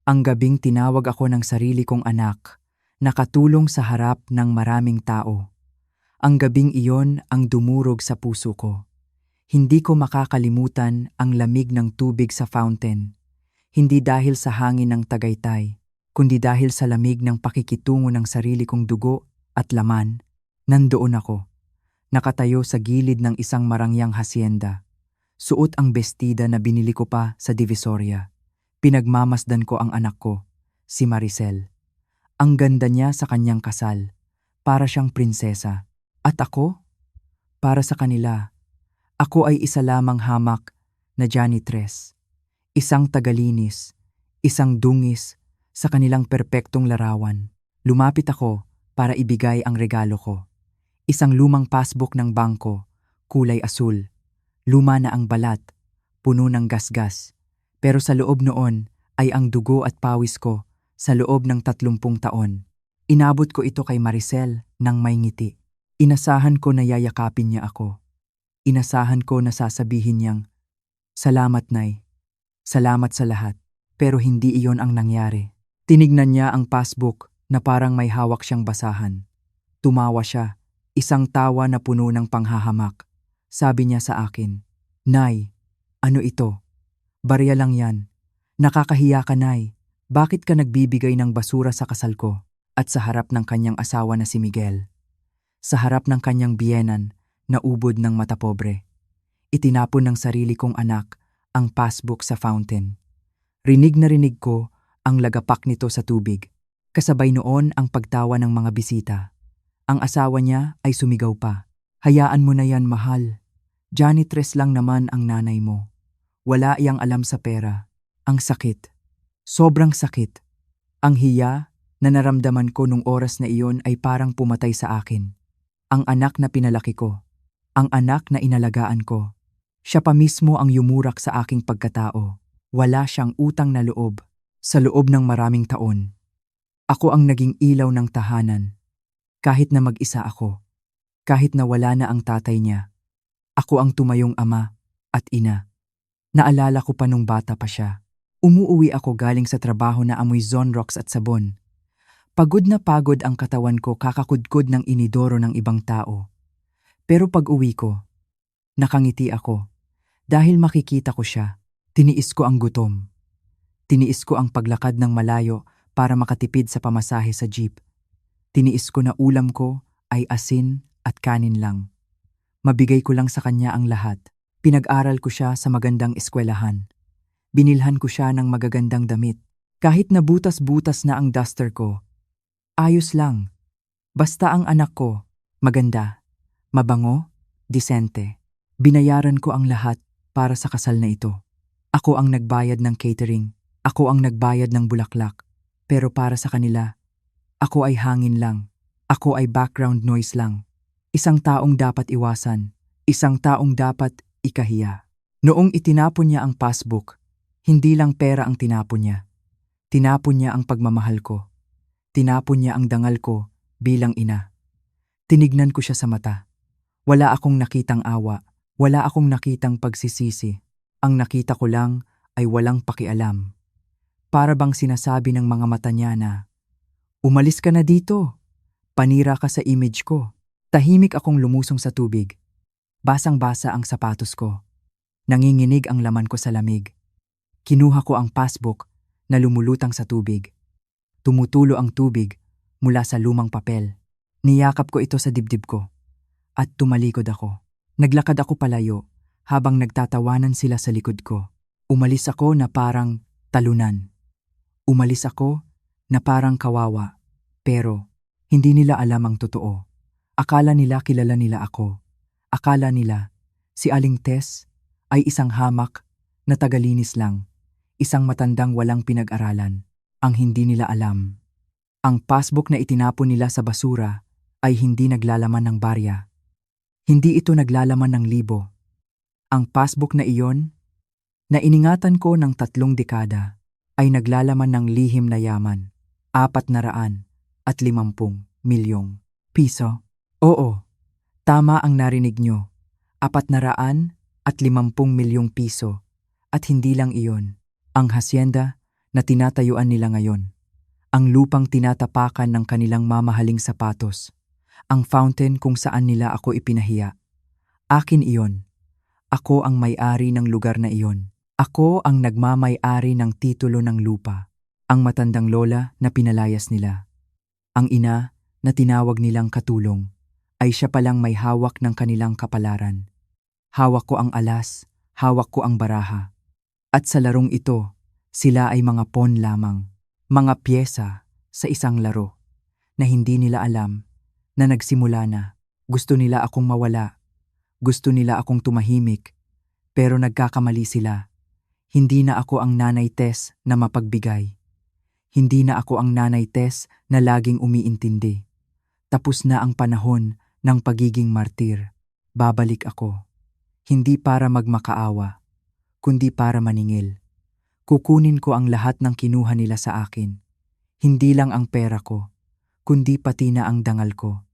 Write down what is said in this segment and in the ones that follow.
Ang gabing tinawag ako ng sarili kong anak, nakatulong sa harap ng maraming tao. Ang gabing iyon ang dumurog sa puso ko. Hindi ko makakalimutan ang lamig ng tubig sa fountain. Hindi dahil sa hangin ng Tagaytay, kundi dahil sa lamig ng pakikitungo ng sarili kong dugo at laman. Nandoon ako, nakatayo sa gilid ng isang marangyang hasyenda. Suot ang bestida na binili ko pa sa Divisoria. Pinagmamasdan ko ang anak ko, si Maricel. Ang ganda niya sa kanyang kasal, para siyang prinsesa. At ako? Para sa kanila, ako ay isa lamang hamak na janitress. Isang tagalinis, isang dungis sa kanilang perpektong larawan. Lumapit ako para ibigay ang regalo ko. Isang lumang passbook ng bangko, kulay asul. Luma na ang balat, puno ng gasgas. Pero sa loob noon ay ang dugo at pawis ko sa loob ng 30 taon. Inabot ko ito kay Maricel nang may ngiti. Inasahan ko na yayakapin niya ako. Inasahan ko na sasabihin niyang, "Salamat, Nay. Salamat sa lahat." Pero hindi iyon ang nangyari. Tinignan niya ang passbook na parang may hawak siyang basahan. Tumawa siya, isang tawa na puno ng panghahamak. Sabi niya sa akin, "Nay, ano ito? Barya lang yan. Nakakahiya ka, Nay. Bakit ka nagbibigay ng basura sa kasal ko?" At sa harap ng kanyang asawa na si Miguel, sa harap ng kanyang biyenan na ubod ng mata pobre, itinapon ng sarili kong anak ang passbook sa fountain. Rinig na rinig ko ang lagapak nito sa tubig. Kasabay noon ang pagtawa ng mga bisita. Ang asawa niya ay sumigaw pa, "Hayaan mo na yan, mahal. Janitress lang naman ang nanay mo. Wala iyang alam sa pera." Ang sakit. Sobrang sakit. Ang hiya na naramdaman ko nung oras na iyon ay parang pumatay sa akin. Ang anak na pinalaki ko. Ang anak na inalagaan ko. Siya pa mismo ang yumurak sa aking pagkatao. Wala siyang utang na loob. Sa loob ng maraming taon, ako ang naging ilaw ng tahanan. Kahit na mag-isa ako. Kahit na wala na ang tatay niya. Ako ang tumayong ama at ina. Naalala ko pa nung bata pa siya. Umuuwi ako galing sa trabaho na amoy Zonrox at sabon. Pagod na pagod ang katawan ko kakakudkod ng inidoro ng ibang tao. Pero pag-uwi ko, nakangiti ako. Dahil makikita ko siya, tiniis ko ang gutom. Tiniis ko ang paglakad ng malayo para makatipid sa pamasahe sa jeep. Tiniis ko na ulam ko ay asin at kanin lang. Mabigay ko lang sa kanya ang lahat. Pinag-aral ko siya sa magandang eskwelahan. Binilhan ko siya ng magagandang damit. Kahit na butas-butas na ang duster ko, ayos lang. Basta ang anak ko, maganda, mabango, disente. Binayaran ko ang lahat para sa kasal na ito. Ako ang nagbayad ng catering. Ako ang nagbayad ng bulaklak. Pero para sa kanila, ako ay hangin lang. Ako ay background noise lang. Isang taong dapat iwasan. Isang taong dapat ikahiya. Noong itinapon niya ang passbook, hindi lang pera ang tinapon niya. Tinapon niya ang pagmamahal ko. Tinapon niya ang dangal ko bilang ina. Tinignan ko siya sa mata. Wala akong nakitang awa. Wala akong nakitang pagsisisi. Ang nakita ko lang ay walang pakialam. Para bang sinasabi ng mga mata niya na, "Umalis ka na dito. Panira ka sa image ko." Tahimik akong lumusong sa tubig. Basang-basa ang sapatos ko. Nanginginig ang laman ko sa lamig. Kinuha ko ang passbook na lumulutang sa tubig. Tumutulo ang tubig mula sa lumang papel. Niyakap ko ito sa dibdib ko. At tumalikod ako. Naglakad ako palayo habang nagtatawanan sila sa likod ko. Umalis ako na parang talunan. Umalis ako na parang kawawa. Pero hindi nila alam ang totoo. Akala nila kilala nila ako. Akala nila si Aling Tess ay isang hamak na tagalinis lang. Isang matandang walang pinag-aralan. Ang hindi nila alam, ang passbook na itinapon nila sa basura ay hindi naglalaman ng barya. Hindi ito naglalaman ng libo. Ang passbook na iyon, na iningatan ko ng 3 dekada, ay naglalaman ng lihim na yaman, 450 milyong piso. Oo, tama ang narinig nyo, 450 milyong piso. At hindi lang iyon, ang hasyenda na tinatayuan nila ngayon. Ang lupang tinatapakan ng kanilang mamahaling sapatos. Ang fountain kung saan nila ako ipinahiya. Akin iyon. Ako ang may-ari ng lugar na iyon. Ako ang nagmamay-ari ng titulo ng lupa. Ang matandang lola na pinalayas nila. Ang ina na tinawag nilang katulong ay siya palang may hawak ng kanilang kapalaran. Hawak ko ang alas, hawak ko ang baraha. At sa larong ito, sila ay mga pawn lamang. Mga piyesa sa isang laro na hindi nila alam na nagsimula na. Gusto nila akong mawala. Gusto nila akong tumahimik. Pero nagkakamali sila. Hindi na ako ang nanay Tess na mapagbigay. Hindi na ako ang nanay Tess na laging umiintindi. Tapos na ang panahon ng pagiging martir. Babalik ako. Hindi para magmakaawa, kundi para maningil. Kukunin ko ang lahat ng kinuha nila sa akin. Hindi lang ang pera ko, kundi pati na ang dangal ko.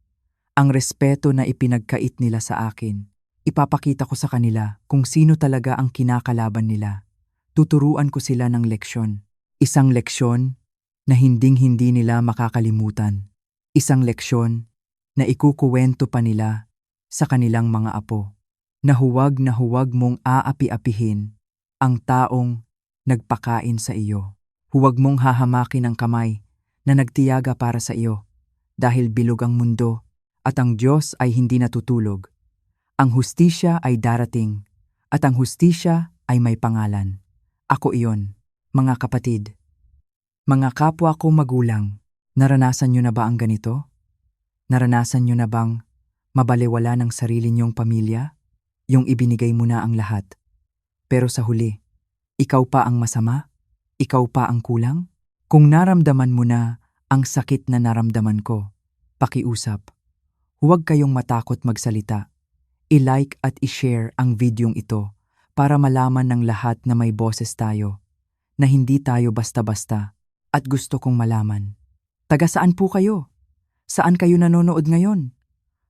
Ang respeto na ipinagkait nila sa akin. Ipapakita ko sa kanila kung sino talaga ang kinakalaban nila. Tuturuan ko sila ng leksyon. Isang leksyon na hinding-hindi nila makakalimutan. Isang leksyon na ikukuwento pa nila sa kanilang mga apo. Na huwag mong aapi-apihin ang taong nagpakain sa iyo. Huwag mong hahamakin ang kamay na nagtiyaga para sa iyo dahil bilog ang mundo at ang Diyos ay hindi natutulog. Ang hustisya ay darating at ang hustisya ay may pangalan. Ako iyon, mga kapatid. Mga kapwa ko magulang, naranasan niyo na ba ang ganito? Naranasan niyo na bang mabalewala ng sarili niyong pamilya? Yung ibinigay mo na ang lahat. Pero sa huli, ikaw pa ang masama? Ikaw pa ang kulang? Kung naramdaman mo na ang sakit na naramdaman ko, pakiusap. Huwag kayong matakot magsalita. I-like at i-share ang videong ito para malaman ng lahat na may boses tayo, na hindi tayo basta-basta. At gusto kong malaman. Taga saan po kayo? Saan kayo nanonood ngayon?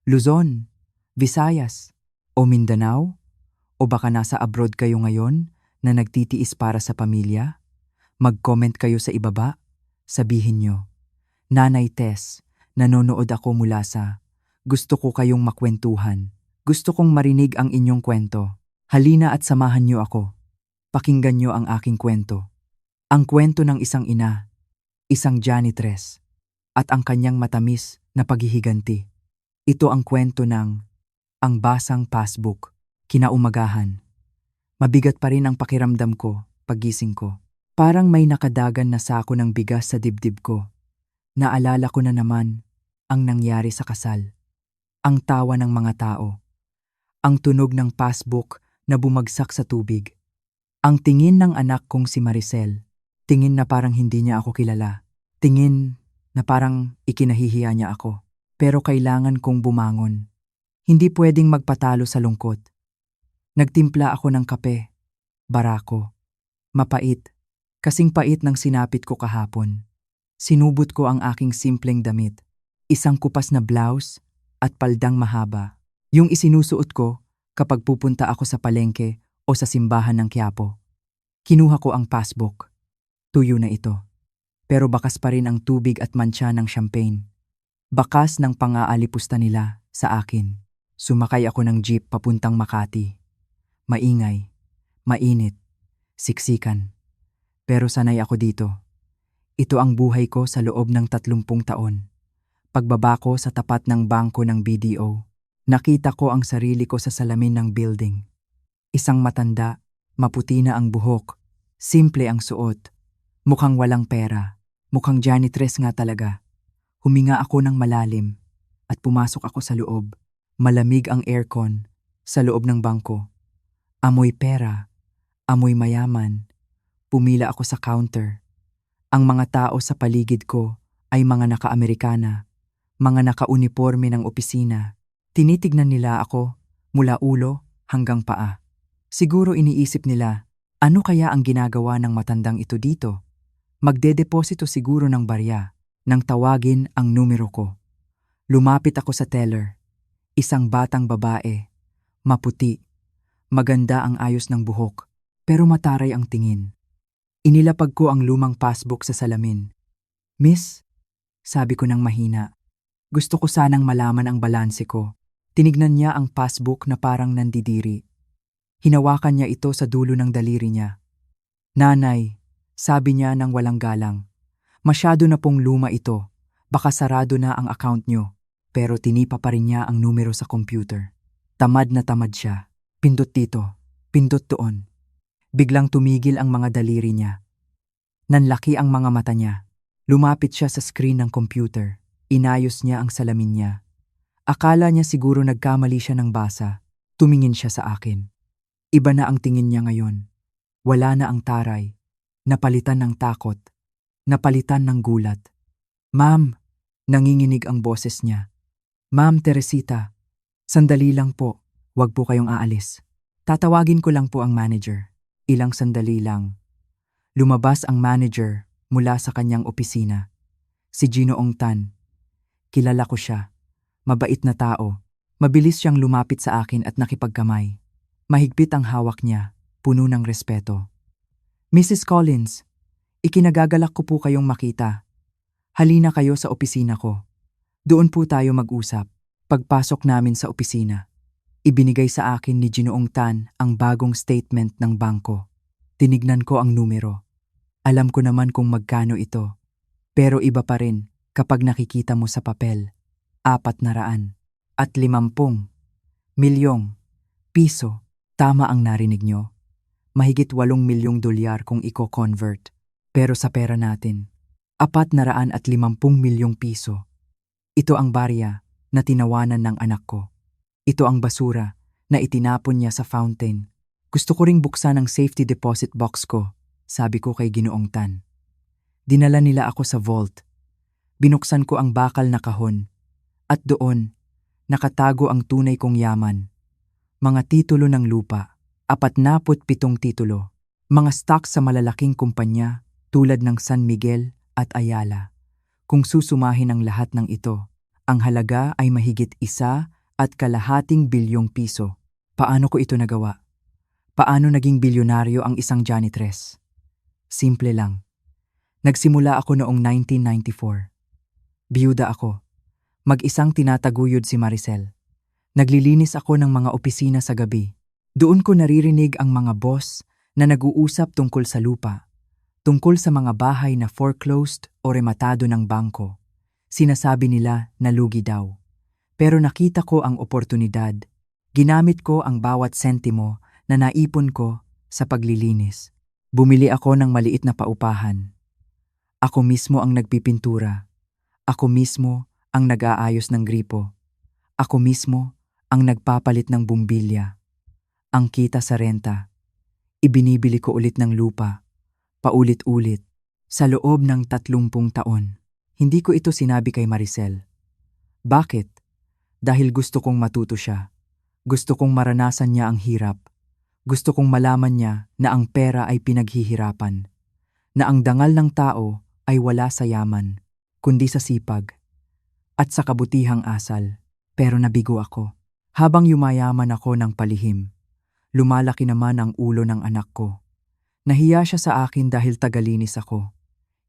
Luzon, Visayas, o Mindanao? O baka nasa abroad kayo ngayon na nagtitiis para sa pamilya? Mag-comment kayo sa ibaba. Sabihin nyo, Nanay Tess, nanonood ako mula sa gusto ko kayong makwentuhan. Gusto kong marinig ang inyong kwento. Halina at samahan nyo ako. Pakinggan nyo ang aking kwento. Ang kwento ng isang ina, isang janitress, at ang kanyang matamis na paghihiganti. Ito ang kwento ng ang basang passbook. Kinaumagahan. Mabigat pa rin ang pakiramdam ko paggising ko. Parang may nakadagan na sako ng bigas sa dibdib ko. Naalala ko na naman ang nangyari sa kasal. Ang tawa ng mga tao. Ang tunog ng passbook na bumagsak sa tubig. Ang tingin ng anak kong si Maricel. Tingin na parang hindi niya ako kilala. Tingin na parang ikinahihiya niya ako. Pero kailangan kong bumangon. Hindi pwedeng magpatalo sa lungkot. Nagtimpla ako ng kape, barako, mapait, kasing pait ng sinapit ko kahapon. Sinubot ko ang aking simpleng damit, isang kupas na blouse at paldang mahaba. Yung isinusuot ko kapag pupunta ako sa palengke o sa simbahan ng Quiapo. Kinuha ko ang passbook. Tuyo na ito. Pero bakas pa rin ang tubig at mantsa ng champagne. Bakas ng pang-aalipusta nila sa akin. Sumakay ako ng jeep papuntang Makati. Maingay, mainit, siksikan. Pero sanay ako dito. Ito ang buhay ko sa loob ng 30 taon. Pagbaba ko sa tapat ng bangko ng BDO, nakita ko ang sarili ko sa salamin ng building. Isang matanda, maputi na ang buhok, simple ang suot, mukhang walang pera, mukhang janitress nga talaga. Huminga ako ng malalim at pumasok ako sa loob. Malamig ang aircon sa loob ng bangko. Amoy pera, amoy mayaman. Pumila ako sa counter. Ang mga tao sa paligid ko ay mga naka-Amerikana, mga naka-uniforme ng opisina. Tinitignan nila ako mula ulo hanggang paa. Siguro iniisip nila, ano kaya ang ginagawa ng matandang ito dito? Magdedeposito siguro ng barya nang tawagin ang numero ko. Lumapit ako sa teller. Isang batang babae, maputi. Maganda ang ayos ng buhok, pero mataray ang tingin. Inilapag ko ang lumang passbook sa salamin. Miss, sabi ko ng mahina, gusto ko sanang malaman ang balanse ko. Tinignan niya ang passbook na parang nandidiri. Hinawakan niya ito sa dulo ng daliri niya. Nanay, sabi niya nang walang galang, masyado na pong luma ito. Baka sarado na ang account niyo. Pero tinipa pa rin niya ang numero sa computer. Tamad na tamad siya. Pindot dito, pindot doon. Biglang tumigil ang mga daliri niya. Nanlaki ang mga mata niya. Lumapit siya sa screen ng computer. Inayos niya ang salamin niya. Akala niya siguro nagkamali siya ng basa. Tumingin siya sa akin. Iba na ang tingin niya ngayon. Wala na ang taray. Napalitan ng takot. Napalitan ng gulat. Ma'am, nanginginig ang boses niya. Ma'am Teresita, sandali lang po. Huwag po kayong aalis. Tatawagin ko lang po ang manager. Ilang sandali lang. Lumabas ang manager mula sa kanyang opisina. Si Ginoong Tan. Kilala ko siya. Mabait na tao. Mabilis siyang lumapit sa akin at nakipagkamay. Mahigpit ang hawak niya, puno ng respeto. Mrs. Collins, ikinagagalak ko po kayong makita. Halina kayo sa opisina ko. Doon po tayo mag-usap. Pagpasok namin sa opisina, ibinigay sa akin ni Ginoong Tan ang bagong statement ng bangko. Tinignan ko ang numero. Alam ko naman kung magkano ito. Pero iba pa rin kapag nakikita mo sa papel. 450 milyong piso. Tama ang narinig nyo. Mahigit 8 milyong dolyar kung i-convert. Pero sa pera natin, 450 milyong piso. Ito ang barya na tinawanan ng anak ko. Ito ang basura na itinapon niya sa fountain. Gusto ko ring buksan ang safety deposit box ko, sabi ko kay Ginoong Tan. Dinala nila ako sa vault. Binuksan ko ang bakal na kahon. At doon, nakatago ang tunay kong yaman. Mga titulo ng lupa, 47 titulo. Mga stocks sa malalaking kumpanya tulad ng San Miguel at Ayala. Kung susumahin ang lahat ng ito, ang halaga ay mahigit 1.2 bilyong piso. Paano ko ito nagawa? Paano naging bilyonaryo ang isang janitress? Simple lang. Nagsimula ako noong 1994. Biyuda ako. Mag-isang tinataguyod si Maricel. Naglilinis ako ng mga opisina sa gabi. Doon ko naririnig ang mga boss na nag-uusap tungkol sa lupa. Tungkol sa mga bahay na foreclosed o rematado ng bangko. Sinasabi nila na lugi daw. Pero nakita ko ang oportunidad. Ginamit ko ang bawat sentimo na naipon ko sa paglilinis. Bumili ako ng maliit na paupahan. Ako mismo ang nagpipintura. Ako mismo ang nag-aayos ng gripo. Ako mismo ang nagpapalit ng bumbilya. Ang kita sa renta. Ibinibili ko ulit ng lupa. Paulit-ulit, sa loob ng 30 taon. Hindi ko ito sinabi kay Maricel. Bakit? Dahil gusto kong matuto siya. Gusto kong maranasan niya ang hirap. Gusto kong malaman niya na ang pera ay pinaghihirapan. Na ang dangal ng tao ay wala sa yaman, kundi sa sipag. At sa kabutihang asal. Pero nabigo ako. Habang yumayaman ako ng palihim, lumalaki naman ang ulo ng anak ko. Nahiya siya sa akin dahil tagalinis ako.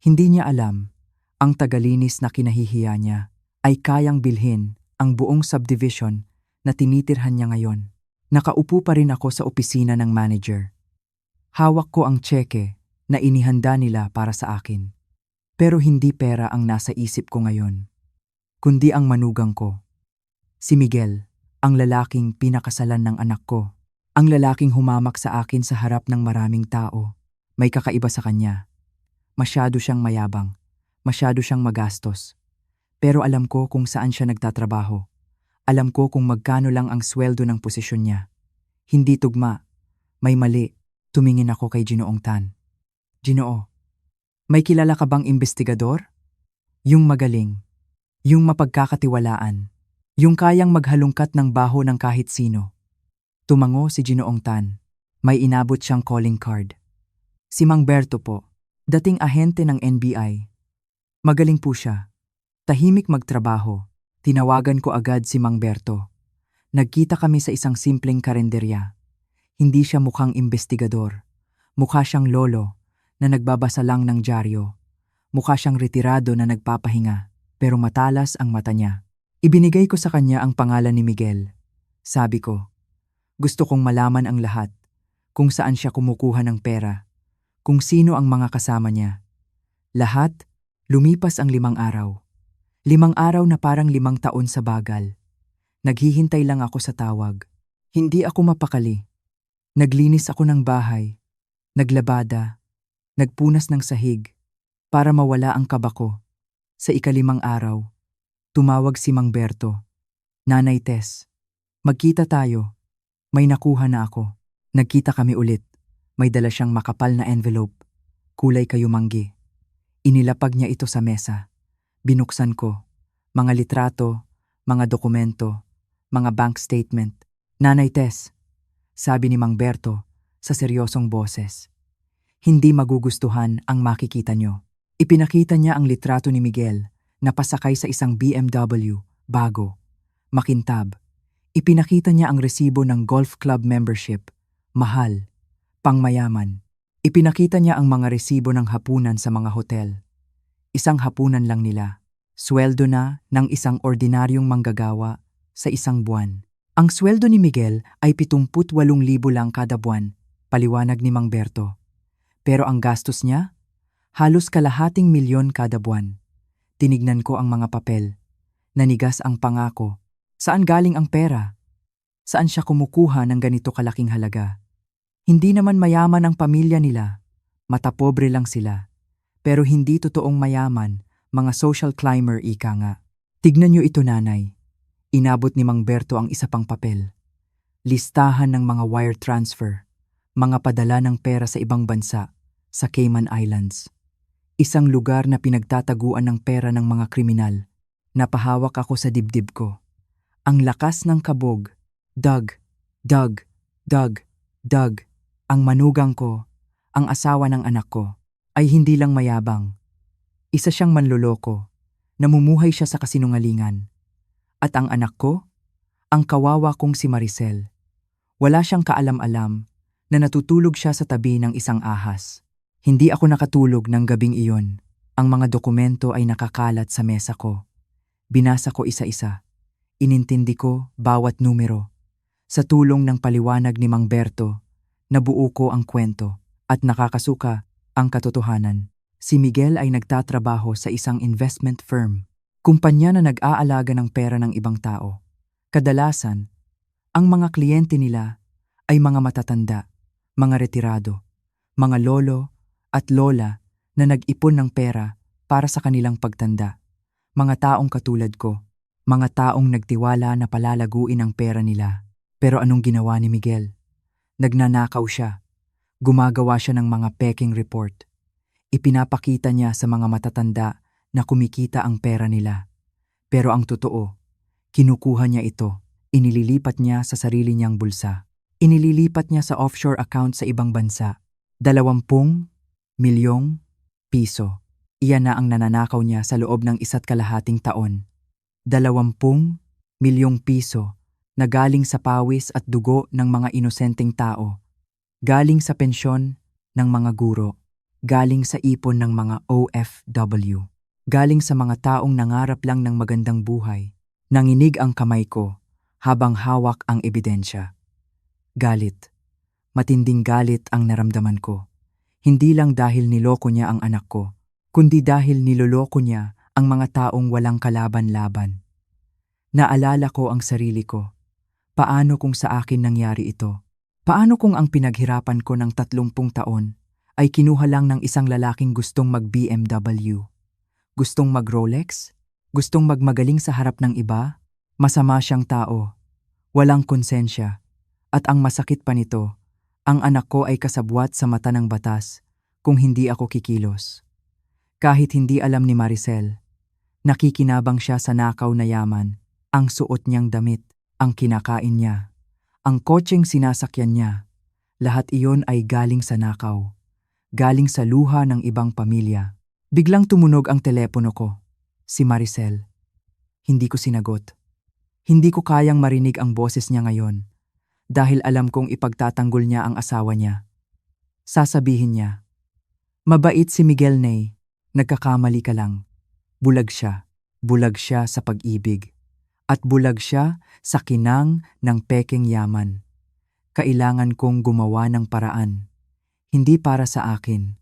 Hindi niya alam, ang tagalinis na kinahihiya niya ay kayang bilhin ang buong subdivision na tinitirhan niya ngayon. Nakaupo pa rin ako sa opisina ng manager. Hawak ko ang tseke na inihanda nila para sa akin. Pero hindi pera ang nasa isip ko ngayon, kundi ang manugang ko. Si Miguel, ang lalaking pinakasalan ng anak ko. Ang lalaking humamak sa akin sa harap ng maraming tao. May kakaiba sa kanya. Masyado siyang mayabang. Masyado siyang magastos. Pero alam ko kung saan siya nagtatrabaho. Alam ko kung magkano lang ang sweldo ng posisyon niya. Hindi tugma. May mali. Tumingin ako kay Ginoong Tan. Ginoo, may kilala ka bang investigador? Yung magaling. Yung mapagkakatiwalaan. Yung kayang maghalungkat ng baho ng kahit sino. Tumango si Ginoong Tan. May inabot siyang calling card. Si Mang Berto po, dating ahente ng NBI. Magaling po siya. Tahimik magtrabaho. Tinawagan ko agad si Mang Berto. Nagkita kami sa isang simpleng karenderya. Hindi siya mukhang investigador. Mukha siyang lolo na nagbabasa lang ng dyaryo. Mukha siyang retirado na nagpapahinga, pero matalas ang mata niya. Ibinigay ko sa kanya ang pangalan ni Miguel. Sabi ko, gusto kong malaman ang lahat, kung saan siya kumukuha ng pera, kung sino ang mga kasama niya. Lahat, lumipas ang 5 araw. 5 araw na parang 5 taon sa bagal. Naghihintay lang ako sa tawag. Hindi ako mapakali. Naglinis ako ng bahay, naglabada, nagpunas ng sahig, para mawala ang kaba ko. Sa 5 araw, tumawag si Mang Berto. Nanay Tess, magkita tayo. May nakuha na ako. Nagkita kami ulit. May dala siyang makapal na envelope. Kulay kayumanggi. Inilapag niya ito sa mesa. Binuksan ko. Mga litrato, mga dokumento, mga bank statement. Nanay Tess, sabi ni Mang Berto sa seryosong boses. Hindi magugustuhan ang makikita niyo. Ipinakita niya ang litrato ni Miguel na pasakay sa isang BMW, bago, makintab. Ipinakita niya ang resibo ng golf club membership, mahal, pangmayaman. Ipinakita niya ang mga resibo ng hapunan sa mga hotel. Isang hapunan lang nila. Sweldo na ng isang ordinaryong manggagawa sa isang buwan. Ang sweldo ni Miguel ay 78,000 lang kada buwan, paliwanag ni Mang Berto. Pero ang gastos niya? Halos kalahating milyon kada buwan. Tinignan ko ang mga papel. Nanigas ang pangako. Saan galing ang pera? Saan siya kumukuha ng ganito kalaking halaga? Hindi naman mayaman ang pamilya nila. Matapobre lang sila. Pero hindi totoong mayaman, mga social climber ika nga. Tignan niyo ito, nanay. Inabot ni Mang Berto ang isa pang papel. Listahan ng mga wire transfer, mga padala ng pera sa ibang bansa, sa Cayman Islands. Isang lugar na pinagtataguan ng pera ng mga kriminal. Napahawak ako sa dibdib ko. Ang lakas ng kabog. Doug, Doug, Doug, Doug. Ang manugang ko, ang asawa ng anak ko, ay hindi lang mayabang. Isa siyang manloloko. Namumuhay siya sa kasinungalingan. At ang anak ko? Ang kawawa kong si Maricel. Wala siyang kaalam-alam na natutulog siya sa tabi ng isang ahas. Hindi ako nakatulog ng gabing iyon. Ang mga dokumento ay nakakalat sa mesa ko. Binasa ko isa-isa. Inintindi ko bawat numero. Sa tulong ng paliwanag ni Mang Berto, nabuo ko ang kwento at nakakasuka ang katotohanan. Si Miguel ay nagtatrabaho sa isang investment firm, kumpanya na nag-aalaga ng pera ng ibang tao. Kadalasan, ang mga kliyente nila ay mga matatanda, mga retirado, mga lolo at lola na nag-ipon ng pera para sa kanilang pagtanda. Mga taong katulad ko, mga taong nagtiwala na palalaguin ang pera nila. Pero anong ginawa ni Miguel? Nagnanakaw siya. Gumagawa siya ng mga peking report. Ipinapakita niya sa mga matatanda na kumikita ang pera nila. Pero ang totoo, kinukuha niya ito. Inililipat niya sa sarili niyang bulsa. Inililipat niya sa offshore account sa ibang bansa. 20 milyong piso. Iyan na ang nananakaw niya sa loob ng 1.5 taon. 20 milyong piso na galing sa pawis at dugo ng mga inosenteng tao. Galing sa pensyon ng mga guro. Galing sa ipon ng mga OFW. Galing sa mga taong nangarap lang ng magandang buhay. Nanginig ang kamay ko habang hawak ang ebidensya. Galit. Matinding galit ang naramdaman ko. Hindi lang dahil niloko niya ang anak ko, kundi dahil niloloko niya ang mga taong walang kalaban-laban. Naalala ko ang sarili ko. Paano kung sa akin nangyari ito? Paano kung ang pinaghirapan ko ng 30 taon ay kinuha lang ng isang lalaking gustong mag-BMW? Gustong mag-Rolex? Gustong magmagaling sa harap ng iba? Masama siyang tao. Walang konsensya. At ang masakit pa nito, ang anak ko ay kasabwat sa mata ng batas kung hindi ako kikilos. Kahit hindi alam ni Maricel, nakikinabang siya sa nakaw na yaman, ang suot niyang damit, ang kinakain niya, ang kotseng sinasakyan niya. Lahat iyon ay galing sa nakaw. Galing sa luha ng ibang pamilya. Biglang tumunog ang telepono ko. Si Maricel. Hindi ko sinagot. Hindi ko kayang marinig ang boses niya ngayon dahil alam kong ipagtatanggol niya ang asawa niya. Sasabihin niya, Mabait si Miguel Ney. Nagkakamali ka lang. Bulag siya. Bulag siya sa pag-ibig. At bulag siya sa kinang ng pekeng yaman. Kailangan kong gumawa ng paraan. Hindi para sa akin,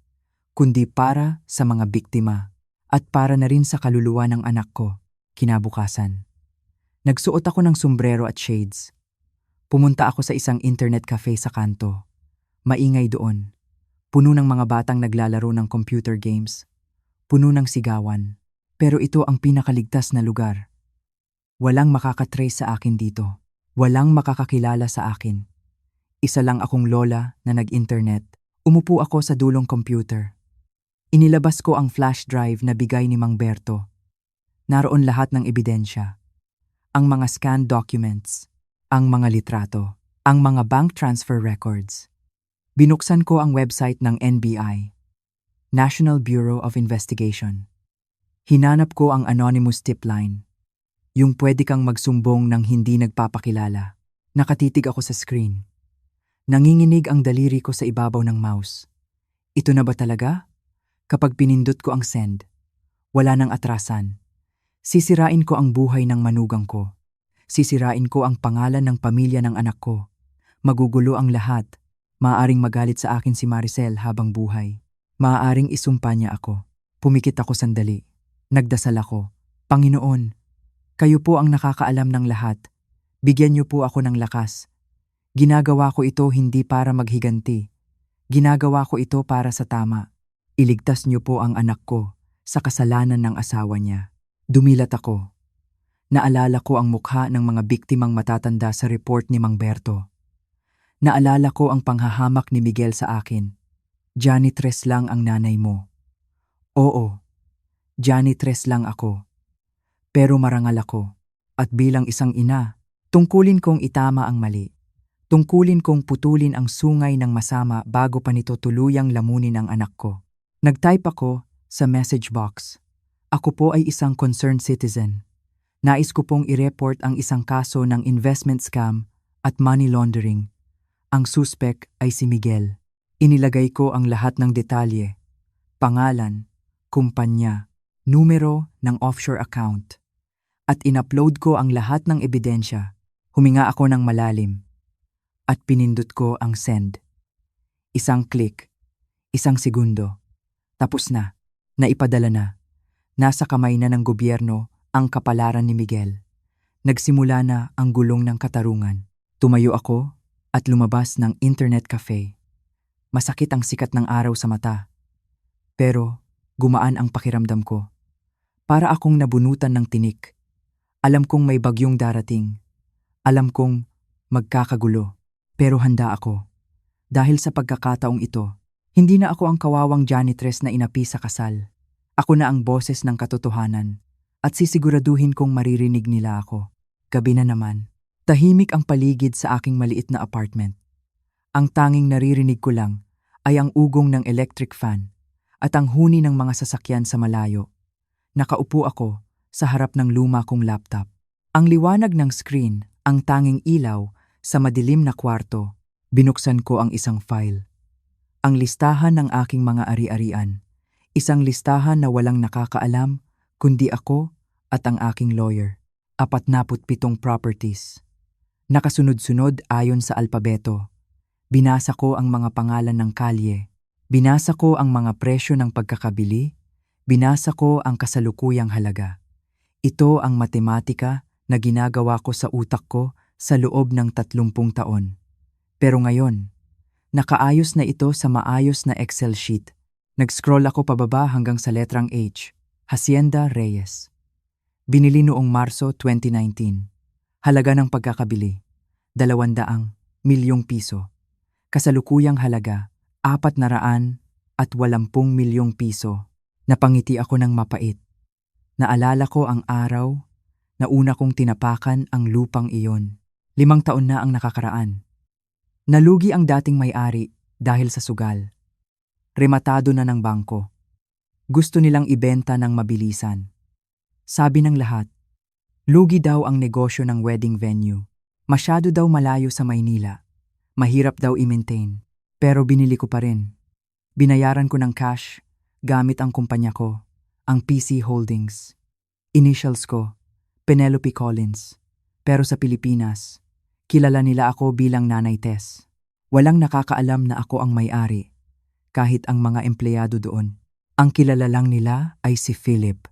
kundi para sa mga biktima. At para na rin sa kaluluwa ng anak ko, kinabukasan. Nagsuot ako ng sombrero at shades. Pumunta ako sa isang internet cafe sa kanto. Maingay doon. Puno ng mga batang naglalaro ng computer games. Puno ng sigawan. Pero ito ang pinakaligtas na lugar. Walang makakatrace sa akin dito. Walang makakakilala sa akin. Isa lang akong lola na nag-internet. Umupo ako sa dulong computer. Inilabas ko ang flash drive na bigay ni Mang Berto. Naroon lahat ng ebidensya. Ang mga scanned documents, ang mga litrato, ang mga bank transfer records. Binuksan ko ang website ng NBI, National Bureau of Investigation. Hinanap ko ang anonymous tip line, yung pwede kang magsumbong ng hindi nagpapakilala. Nakatitig ako sa screen. Nanginginig ang daliri ko sa ibabaw ng mouse. Ito na ba talaga? Kapag pinindot ko ang send, wala nang atrasan. Sisirain ko ang buhay ng manugang ko. Sisirain ko ang pangalan ng pamilya ng anak ko. Magugulo ang lahat. Maaaring magalit sa akin si Maricel habang buhay. Maaaring isumpa niya ako. Pumikit ako sandali. Nagdasal ako. Panginoon, kayo po ang nakakaalam ng lahat. Bigyan niyo po ako ng lakas. Ginagawa ko ito hindi para maghiganti. Ginagawa ko ito para sa tama. Iligtas niyo po ang anak ko sa kasalanan ng asawa niya. Dumilat ako. Naalala ko ang mukha ng mga biktimang matatanda sa report ni Mang Berto. Naalala ko ang panghahamak ni Miguel sa akin. Janitress lang ang nanay mo. Oo, janitress lang ako. Pero marangal ako. At bilang isang ina, tungkulin kong itama ang mali. Tungkulin kong putulin ang sungay ng masama bago pa nito tuluyang lamunin ang anak ko. Nag-type ako sa message box. Ako po ay isang concerned citizen. Nais ko pong i-report ang isang kaso ng investment scam at money laundering. Ang suspect ay si Miguel. Inilagay ko ang lahat ng detalye. Pangalan, kumpanya, numero ng offshore account. At in-upload ko ang lahat ng ebidensya. Huminga ako ng malalim. At pinindot ko ang send. Isang click. Isang segundo. Tapos na. Naipadala na. Nasa kamay na ng gobyerno ang kapalaran ni Miguel. Nagsimula na ang gulong ng katarungan. Tumayo ako at lumabas ng internet cafe. Masakit ang sikat ng araw sa mata. Pero gumaan ang pakiramdam ko. Para akong nabunutan ng tinik. Alam kong may bagyong darating. Alam kong magkakagulo. Pero handa ako. Dahil sa pagkakataong ito, hindi na ako ang kawawang janitress na inapi sa kasal. Ako na ang boses ng katotohanan. At sisiguraduhin kong maririnig nila ako. Gabi na naman. Tahimik ang paligid sa aking maliit na apartment. Ang tanging naririnig ko lang ay ang ugong ng electric fan at ang huni ng mga sasakyan sa malayo. Nakaupo ako sa harap ng luma kong laptop. Ang liwanag ng screen, ang tanging ilaw sa madilim na kwarto. Binuksan ko ang isang file. Ang listahan ng aking mga ari-arian. Isang listahan na walang nakakaalam kundi ako at ang aking lawyer. 47 properties. Nakasunod-sunod ayon sa alpabeto. Binasa ko ang mga pangalan ng kalye. Binasa ko ang mga presyo ng pagkakabili. Binasa ko ang kasalukuyang halaga. Ito ang matematika na ginagawa ko sa utak ko sa loob ng 30 taon. Pero ngayon, nakaayos na ito sa maayos na Excel sheet. Nag-scroll ako pababa hanggang sa letrang H. Hacienda Reyes. Binili noong Marso 2019. Halaga ng pagkakabili, 200 milyong piso. Kasalukuyang halaga, 480 milyong piso. Napangiti ako ng mapait. Naalala ko ang araw na una kong tinapakan ang lupang iyon. 5 taon na ang nakakaraan. Nalugi ang dating may-ari dahil sa sugal. Rematado na ng bangko. Gusto nilang ibenta ng mabilisan. Sabi ng lahat, lugi daw ang negosyo ng wedding venue. Masyado daw malayo sa Maynila. Mahirap daw i-maintain. Pero binili ko pa rin. Binayaran ko ng cash gamit ang kumpanya ko, ang PC Holdings. Initials ko, Penelope Collins. Pero sa Pilipinas, kilala nila ako bilang Nanay Tess. Walang nakakaalam na ako ang may-ari, kahit ang mga empleyado doon. Ang kilala lang nila ay si Philip,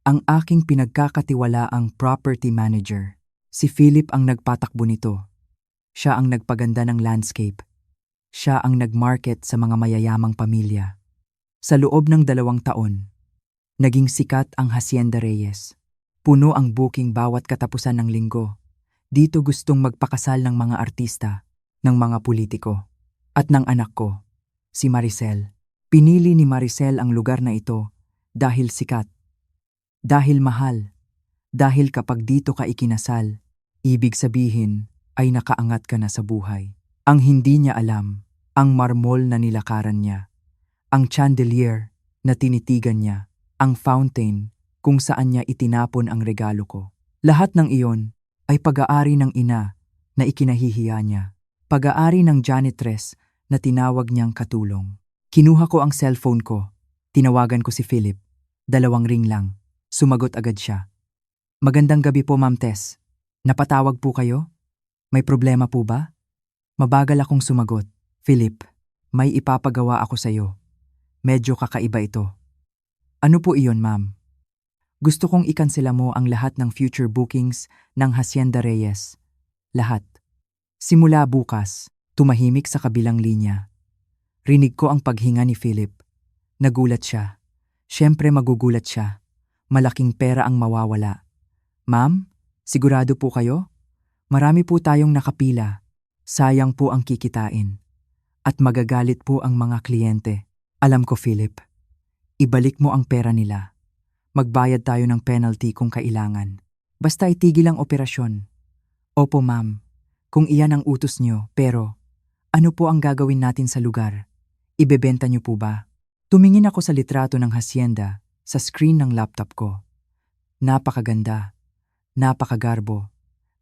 ang aking pinagkakatiwalaang property manager. Si Philip ang nagpatakbo nito. Siya ang nagpaganda ng landscape. Siya ang nagmarket sa mga mayayamang pamilya. Sa loob ng 2 taon, naging sikat ang Hacienda Reyes. Puno ang booking bawat katapusan ng linggo. Dito gustong magpakasal ng mga artista, ng mga politiko, at ng anak ko, si Maricel. Pinili ni Maricel ang lugar na ito dahil sikat, dahil mahal, dahil kapag dito ka ikinasal, ibig sabihin ay nakaangat ka na sa buhay. Ang hindi niya alam, ang marmol na nilakaran niya, ang chandelier na tinitigan niya, ang fountain kung saan niya itinapon ang regalo ko. Lahat ng iyon ay pag-aari ng ina na ikinahihiya niya, pag-aari ng janitress na tinawag niyang katulong. Kinuha ko ang cellphone ko, tinawagan ko si Philip. 2 ring lang, sumagot agad siya. Magandang gabi po, Ma'am Tess. Napatawag po kayo? May problema po ba? Mabagal akong sumagot. Philip, may ipapagawa ako sa'yo. Medyo kakaiba ito. Ano po iyon, ma'am? Gusto kong ikansela mo ang lahat ng future bookings ng Hacienda Reyes. Lahat. Simula bukas, tumahimik sa kabilang linya. Rinig ko ang paghinga ni Philip. Nagulat siya. Siyempre magugulat siya. Malaking pera ang mawawala. Ma'am, sigurado po kayo? Marami po tayong nakapila. Sayang po ang kikitain. At magagalit po ang mga kliyente. Alam ko, Philip. Ibalik mo ang pera nila. Magbayad tayo ng penalty kung kailangan. Basta itigil ang operasyon. Opo, ma'am. Kung iyan ang utos niyo, pero ano po ang gagawin natin sa lugar? Ibebenta niyo po ba? Tumingin ako sa litrato ng hacienda sa screen ng laptop ko. Napakaganda, napakagarbo,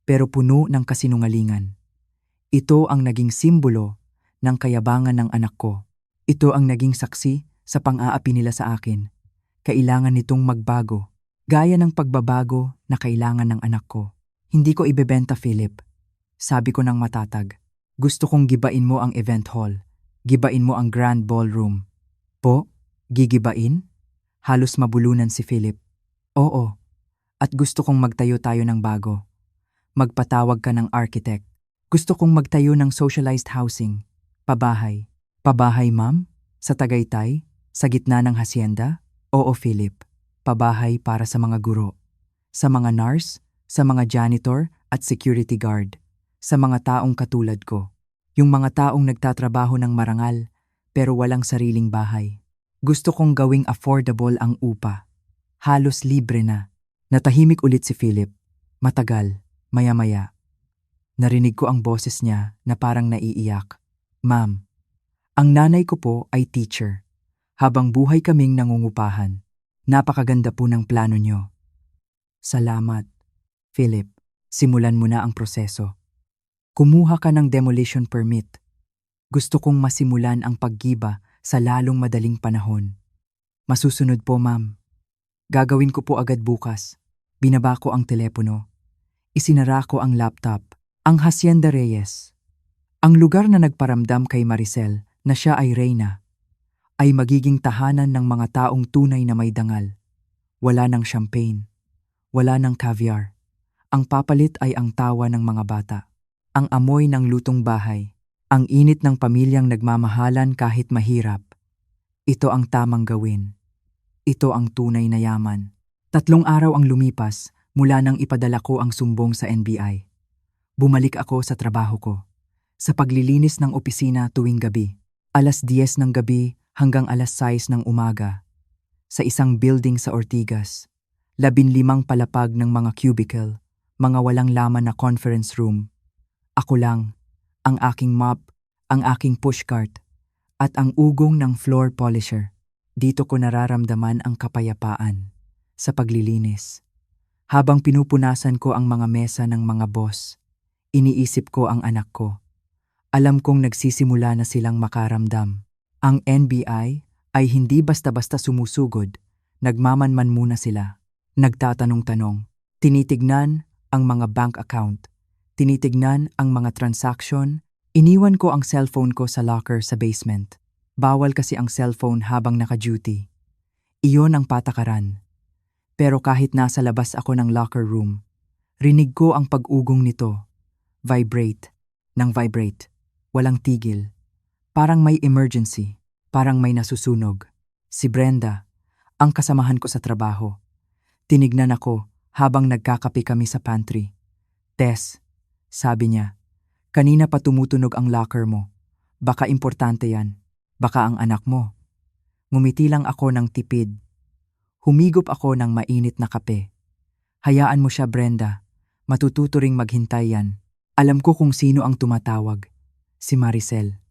pero puno ng kasinungalingan. Ito ang naging simbolo ng kayabangan ng anak ko. Ito ang naging saksi sa pang-aapi nila sa akin. Kailangan nitong magbago, gaya ng pagbabago na kailangan ng anak ko. Hindi ko ibebenta, Philip. Sabi ko ng matatag. Gusto kong gibain mo ang event hall. Gibain mo ang grand ballroom. Po? Gigibain? Halos mabulunan si Philip. Oo. At gusto kong magtayo tayo ng bago. Magpatawag ka ng architect. Gusto kong magtayo ng socialized housing. Pabahay. Pabahay, ma'am? Sa Tagaytay? Sa gitna ng hacienda? Oo, Philip. Pabahay para sa mga guro. Sa mga nurse, sa mga janitor at security guard. Sa mga taong katulad ko. Yung mga taong nagtatrabaho ng marangal pero walang sariling bahay. Gusto kong gawing affordable ang upa. Halos libre na. Natahimik ulit si Philip. Matagal, maya-maya. Narinig ko ang boses niya na parang naiiyak. Ma'am, ang nanay ko po ay teacher. Habang buhay kaming nangungupahan. Napakaganda po ng plano niyo. Salamat, Philip. Simulan mo na ang proseso. Kumuha ka ng demolition permit. Gusto kong masimulan ang paggiba sa lalong madaling panahon. Masusunod po, ma'am. Gagawin ko po agad bukas. Binaba ko ang telepono. Isinara ko ang laptop. Ang Hacienda Reyes. Ang lugar na nagparamdam kay Maricel na siya ay reyna, ay magiging tahanan ng mga taong tunay na may dangal. Wala ng champagne. Wala ng caviar. Ang papalit ay ang tawa ng mga bata. Ang amoy ng lutong bahay. Ang init ng pamilyang nagmamahalan kahit mahirap. Ito ang tamang gawin. Ito ang tunay na yaman. 3 araw ang lumipas mula nang ipadala ko ang sumbong sa NBI. Bumalik ako sa trabaho ko. Sa paglilinis ng opisina tuwing gabi. 10:00 ng gabi hanggang 6:00 ng umaga. Sa isang building sa Ortigas. 15 palapag ng mga cubicle, mga walang laman na conference room. Ako lang, ang aking mop, ang aking pushcart, at ang ugong ng floor polisher. Dito ko nararamdaman ang kapayapaan sa paglilinis. Habang pinupunasan ko ang mga mesa ng mga boss, iniisip ko ang anak ko. Alam kong nagsisimula na silang makaramdam. Ang NBI ay hindi basta-basta sumusugod, nagmamanman muna sila. Nagtatanong-tanong, tinitignan ang mga bank account, tinitignan ang mga transaction, iniwan ko ang cellphone ko sa locker sa basement. Bawal kasi ang cellphone habang naka-duty. Iyon ang patakaran. Pero kahit nasa labas ako ng locker room, rinig ko ang pag-ugong nito. Vibrate, nang vibrate, walang tigil. Parang may emergency, parang may nasusunog. Si Brenda, ang kasamahan ko sa trabaho. Tinignan ako habang nagkakape kami sa pantry. Tess, sabi niya, kanina pa tumutunog ang locker mo. Baka importante yan. Baka ang anak mo. Ngumiti lang ako ng tipid. Humigop ako ng mainit na kape. Hayaan mo siya, Brenda. Matututo ring maghintay yan. Alam ko kung sino ang tumatawag. Si Maricel.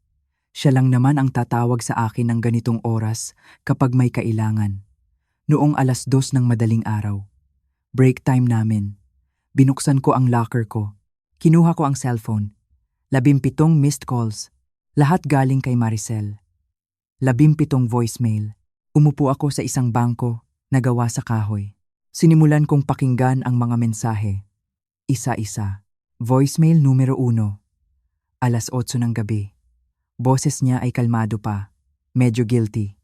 Siya lang naman ang tatawag sa akin ng ganitong oras kapag may kailangan. Noong 2:00 ng madaling araw. Break time namin. Binuksan ko ang locker ko. Kinuha ko ang cellphone. 17 missed calls. Lahat galing kay Maricel. 17 voicemail. Umupo ako sa isang bangko na gawa sa kahoy. Sinimulan kong pakinggan ang mga mensahe. Isa-isa. Voicemail numero 1. 8:00 ng gabi. Boses niya ay kalmado pa. Medyo guilty.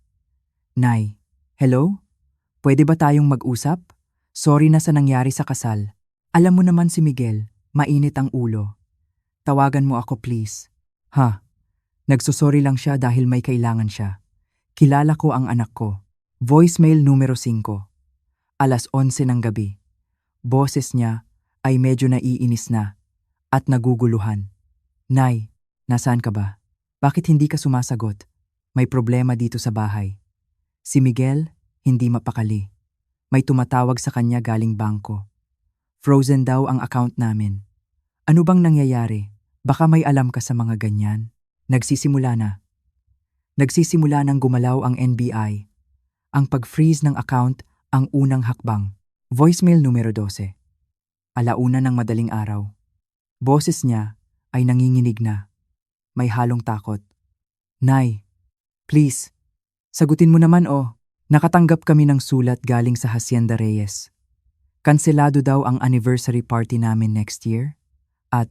Nay, hello? Pwede ba tayong mag-usap? Sorry na sa nangyari sa kasal. Alam mo naman si Miguel, mainit ang ulo. Tawagan mo ako please. Ha? Nagsusorry lang siya dahil may kailangan siya. Kilala ko ang anak ko. Voicemail numero 5. 11:00 ng gabi. Boses niya ay medyo naiinis na at naguguluhan. Nay, nasaan ka ba? Bakit hindi ka sumasagot? May problema dito sa bahay. Si Miguel, hindi mapakali. May tumatawag sa kanya galing bangko. Frozen daw ang account namin. Ano bang nangyayari? Baka may alam ka sa mga ganyan. Nagsisimula na. Nagsisimula nang gumalaw ang NBI. Ang pag-freeze ng account ang unang hakbang. Voicemail numero 12. 1:00 ng madaling araw. Boses niya ay nanginginig na. May halong takot. Nay, please, sagutin mo naman Nakatanggap kami ng sulat galing sa Hacienda Reyes. Kanselado daw ang anniversary party namin next year. At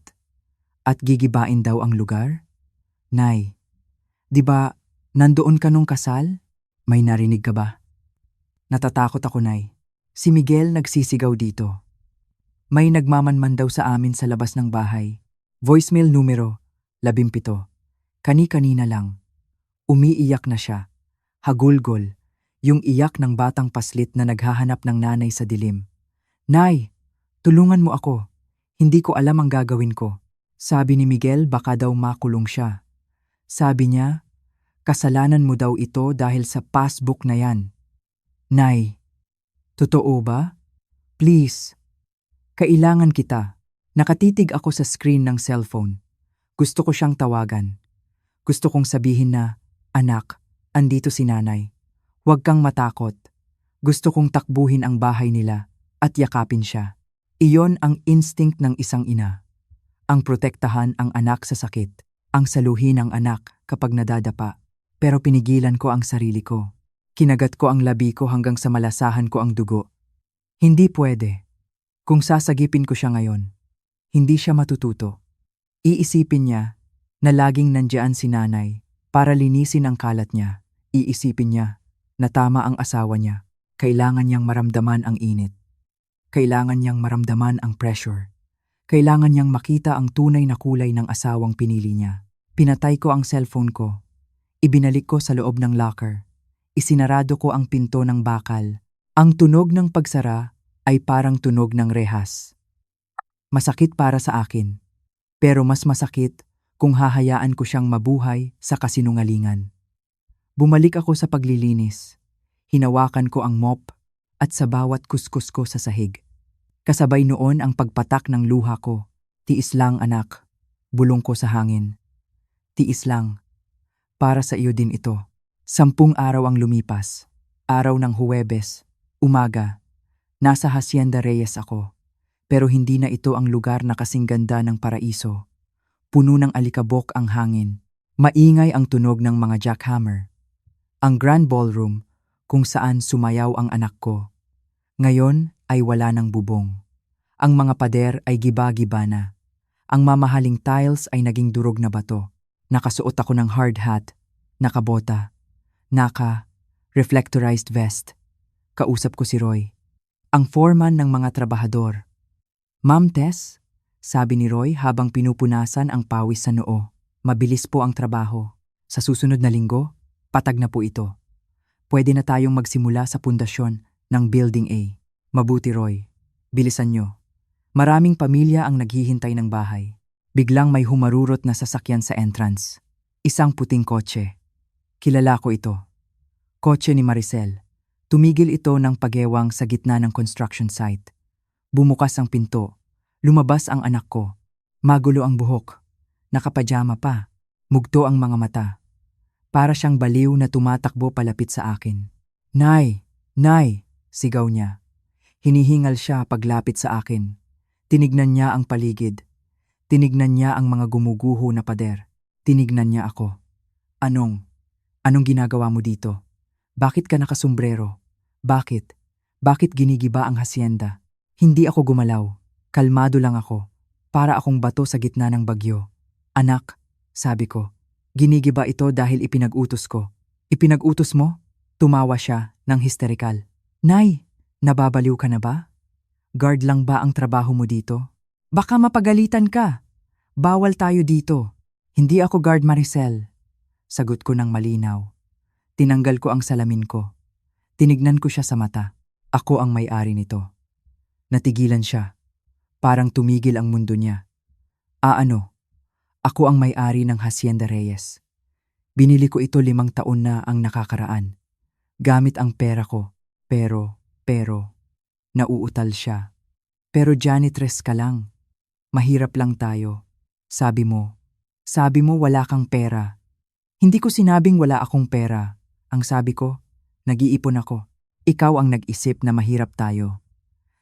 gigibain daw ang lugar. Nay, di ba nandoon ka nung kasal? May narinig ka ba? Natatakot ako, Nay. Si Miguel nagsisigaw dito. May nagmamanman daw sa amin sa labas ng bahay. Voicemail numero 17. Kani-kanina lang. Umiiyak na siya. Hagulgol. Yung iyak ng batang paslit na naghahanap ng nanay sa dilim. Nay, tulungan mo ako. Hindi ko alam ang gagawin ko. Sabi ni Miguel baka daw makulong siya. Sabi niya, kasalanan mo daw ito dahil sa passbook na yan. Nay, totoo ba? Please. Kailangan kita. Nakatitig ako sa screen ng cellphone. Gusto ko siyang tawagan. Gusto kong sabihin na, anak, andito si nanay. Huwag kang matakot. Gusto kong takbuhin ang bahay nila at yakapin siya. Iyon ang instinct ng isang ina. Ang protektahan ang anak sa sakit. Ang saluhin ang anak kapag nadadapa. Pero pinigilan ko ang sarili ko. Kinagat ko ang labi ko hanggang sa malasahan ko ang dugo. Hindi pwede. Kung sasagipin ko siya ngayon, hindi siya matututo. Iisipin niya na laging nandiyan si nanay para linisin ang kalat niya. Iisipin niya na tama ang asawa niya. Kailangan niyang maramdaman ang init. Kailangan niyang maramdaman ang pressure. Kailangan niyang makita ang tunay na kulay ng asawang pinili niya. Pinatay ko ang cellphone ko. Ibinalik ko sa loob ng locker. Isinarado ko ang pinto ng bakal. Ang tunog ng pagsara ay parang tunog ng rehas. Masakit para sa akin. Pero mas masakit kung hahayaan ko siyang mabuhay sa kasinungalingan. Bumalik ako sa paglilinis. Hinawakan ko ang mop at sa bawat kuskus ko sa sahig. Kasabay noon ang pagpatak ng luha ko. Tiis lang, anak. Bulong ko sa hangin. Tiis lang. Para sa iyo din ito. 10 araw ang lumipas. Araw ng Huwebes. Umaga. Nasa Hacienda Reyes ako. Pero hindi na ito ang lugar na kasing ganda ng paraiso. Puno ng alikabok ang hangin. Maingay ang tunog ng mga jackhammer. Ang grand ballroom kung saan sumayaw ang anak ko. Ngayon ay wala ng bubong. Ang mga pader ay giba-giba na. Ang mamahaling tiles ay naging durog na bato. Nakasuot ako ng hard hat, nakabota, reflectorized vest. Kausap ko si Roy, ang foreman ng mga trabahador. "Ma'am Tess," sabi ni Roy habang pinupunasan ang pawis sa noo. "Mabilis po ang trabaho. Sa susunod na linggo, patag na po ito. Pwede na tayong magsimula sa pundasyon ng Building A." "Mabuti Roy, bilisan nyo. Maraming pamilya ang naghihintay ng bahay." Biglang may humarurot na sasakyan sa entrance. Isang puting kotse. Kilala ko ito. Kotse ni Maricel. Tumigil ito ng pagewang sa gitna ng construction site. Bumukas ang pinto. Lumabas ang anak ko. Magulo ang buhok. Nakapajama pa. Mugto ang mga mata. Para siyang baliw na tumatakbo palapit sa akin. "Nay! Nay!" sigaw niya. Hinihingal siya paglapit sa akin. Tinignan niya ang paligid. Tinignan niya ang mga gumuguho na pader. Tinignan niya ako. Anong ginagawa mo dito? Bakit ka nakasombrero? Bakit? Bakit ginigiba ang hasyenda?" Hindi ako gumalaw. Kalmado lang ako. Para akong bato sa gitna ng bagyo. "Anak," sabi ko, "ginigiba ito dahil ipinag-utos ko." "Ipinag-utos mo?" Tumawa siya ng histerikal. "Nay, nababaliw ka na ba? Guard lang ba ang trabaho mo dito? Baka mapagalitan ka. Bawal tayo dito." "Hindi ako guard, Maricel." Sagot ko ng malinaw. Tinanggal ko ang salamin ko. Tinignan ko siya sa mata. Ako ang may-ari nito. Natigilan siya. Parang tumigil ang mundo niya. Ano? Ako ang may-ari ng Hacienda Reyes. Binili ko ito 5 taon na ang nakakaraan. Gamit ang pera ko. Pero, nauutal siya. "Pero janitress ka lang. Mahirap lang tayo. Sabi mo wala kang pera." Hindi ko sinabing wala akong pera. Ang sabi ko, nag-iipon ako. Ikaw ang nag-isip na mahirap tayo.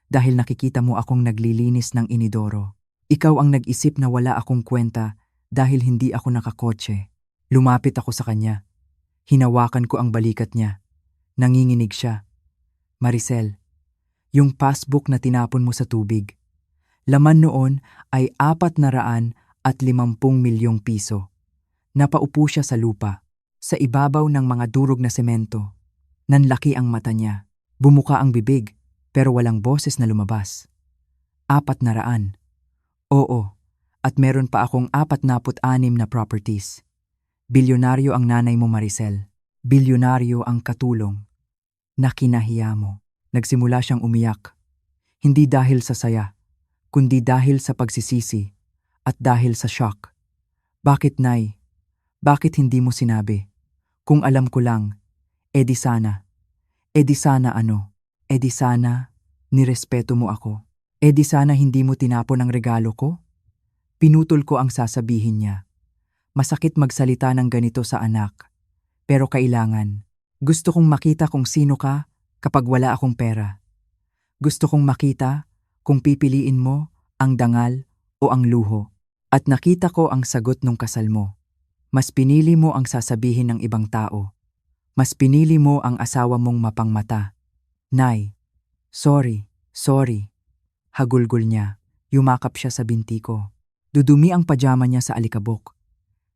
Dahil nakikita mo akong naglilinis ng inidoro. Ikaw ang nag-isip na wala akong kwenta dahil hindi ako nakakotse. Lumapit ako sa kanya. Hinawakan ko ang balikat niya. Nanginginig siya. "Maricel, yung passbook na tinapon mo sa tubig. Laman noon ay 450 milyong piso. Napaupo siya sa lupa, sa ibabaw ng mga durog na semento. Nanlaki ang mata niya. Bumuka ang bibig, pero walang boses na lumabas. 400. Oo, at meron pa akong 46 na properties. Bilyonaryo ang nanay mo, Maricel. Bilyonaryo ang katulong. Na kinahiya mo." Nagsimula siyang umiyak. Hindi dahil sa saya, kundi dahil sa pagsisisi at dahil sa shock. "Bakit, Nay? Bakit hindi mo sinabi? Kung alam ko lang, edi sana. Edi sana ano? Edi sana nirespeto mo ako. Edi sana hindi mo tinapon ang regalo ko?" Pinutol ko ang sasabihin niya. Masakit magsalita ng ganito sa anak. Pero kailangan. Gusto kong makita kung sino ka kapag wala akong pera. Gusto kong makita kung pipiliin mo ang dangal o ang luho. At nakita ko ang sagot nung kasal mo. Mas pinili mo ang sasabihin ng ibang tao. Mas pinili mo ang asawa mong mapangmata. "Nay, sorry. Hagulgol niya. Yumakap siya sa binti ko. Dudumi ang pajama niya sa alikabok.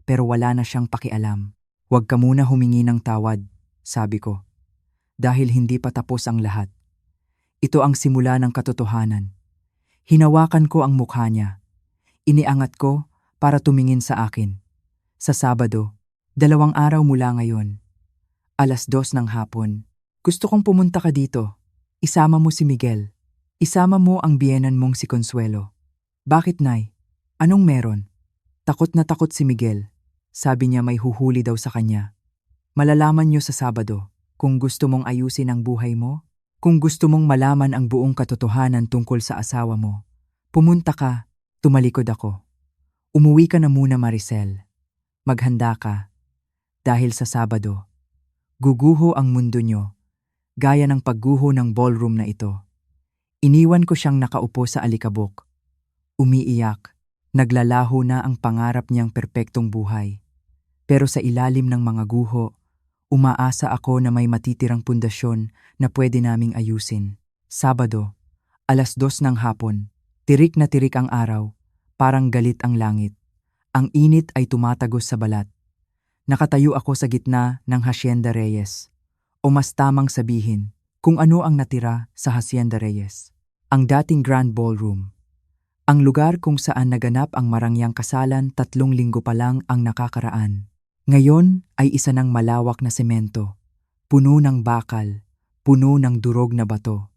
Pero wala na siyang pakialam. "Huwag ka muna humingi ng tawad," sabi ko. "Dahil hindi pa tapos ang lahat. Ito ang simula ng katotohanan." Hinawakan ko ang mukha niya. Iniangat ko para tumingin sa akin. "Sa Sabado, 2 araw mula ngayon, 2:00 ng hapon, gusto kong pumunta ka dito. Isama mo si Miguel. Isama mo ang biyenan mong si Consuelo." "Bakit, Nay? Anong meron?" Takot na takot si Miguel. Sabi niya may huhuli daw sa kanya. "Malalaman niyo sa Sabado kung gusto mong ayusin ang buhay mo, kung gusto mong malaman ang buong katotohanan tungkol sa asawa mo. Pumunta ka." Tumalikod ako. "Umuwi ka na muna, Maricel. Maghanda ka. Dahil sa Sabado, guguho ang mundo niyo, gaya ng pagguho ng ballroom na ito." Iniwan ko siyang nakaupo sa alikabok. Umiiyak. Naglalaho na ang pangarap niyang perpektong buhay. Pero sa ilalim ng mga guho, umaasa ako na may matitirang pundasyon na pwede naming ayusin. Sabado, 2:00 ng hapon. Tirik na tirik ang araw, parang galit ang langit. Ang init ay tumatagos sa balat. Nakatayo ako sa gitna ng Hacienda Reyes. O mas tamang sabihin, kung ano ang natira sa Hacienda Reyes. Ang dating Grand Ballroom. Ang lugar kung saan naganap ang marangyang kasalan 3 linggo pa lang ang nakakaraan. Ngayon ay isa ng malawak na semento. Puno ng bakal, puno ng durog na bato.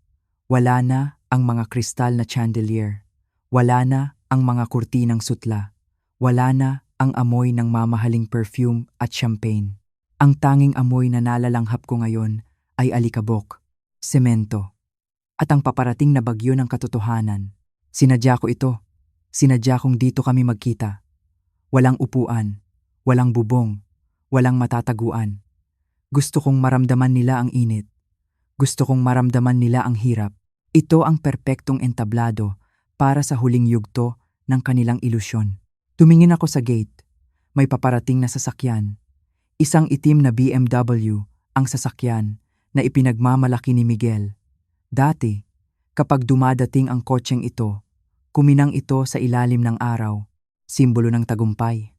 Wala na ang mga kristal na chandelier. Wala na ang mga kurtinang sutla. Wala na ang amoy ng mamahaling perfume at champagne. Ang tanging amoy na nalalanghap ko ngayon ay alikabok, semento, at ang paparating na bagyo ng katotohanan. Sinadya ko ito. Sinadya kong dito kami magkita. Walang upuan, walang bubong, walang matataguan. Gusto kong maramdaman nila ang init. Gusto kong maramdaman nila ang hirap. Ito ang perpektong entablado para sa huling yugto ng kanilang ilusyon. Tumingin ako sa gate. May paparating na sasakyan. Isang itim na BMW ang sasakyan na ipinagmamalaki ni Miguel. Dati, kapag dumadating ang kotseng ito, kuminang ito sa ilalim ng araw. Simbolo ng tagumpay.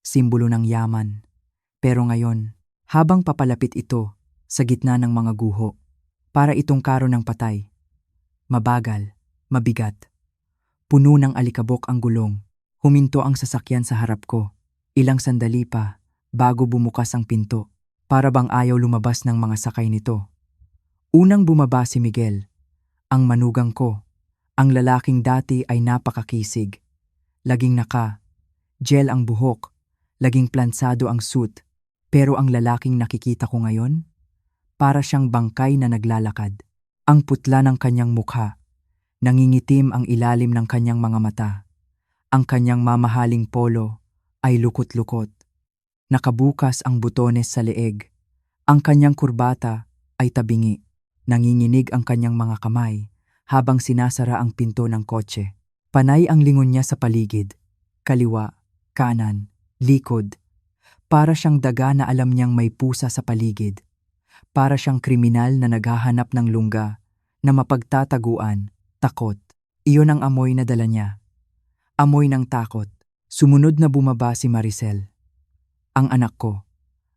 Simbolo ng yaman. Pero ngayon, habang papalapit ito sa gitna ng mga guho, para itong karo ng patay. Mabagal, mabigat. Puno ng alikabok ang gulong. Huminto ang sasakyan sa harap ko. Ilang sandali pa, bago bumukas ang pinto. Para bang ayaw lumabas ng mga sakay nito. Unang bumaba si Miguel. Ang manugang ko. Ang lalaking dati ay napakakisig. Laging gel ang buhok. Laging plansado ang suit. Pero ang lalaking nakikita ko ngayon, para siyang bangkay na naglalakad. Ang putla ng kanyang mukha. Nangingitim ang ilalim ng kanyang mga mata. Ang kanyang mamahaling polo ay lukot-lukot. Nakabukas ang butones sa leeg. Ang kanyang kurbata ay tabingi. Nanginginig ang kanyang mga kamay habang sinasara ang pinto ng kotse. Panay ang lingon niya sa paligid. Kaliwa, kanan, likod. Para siyang daga na alam niyang may pusa sa paligid. Para siyang kriminal na naghahanap ng lungga na mapagtataguan, takot. Iyon ang amoy na dala niya. Amoy ng takot. Sumunod na bumaba si Maricel. Ang anak ko,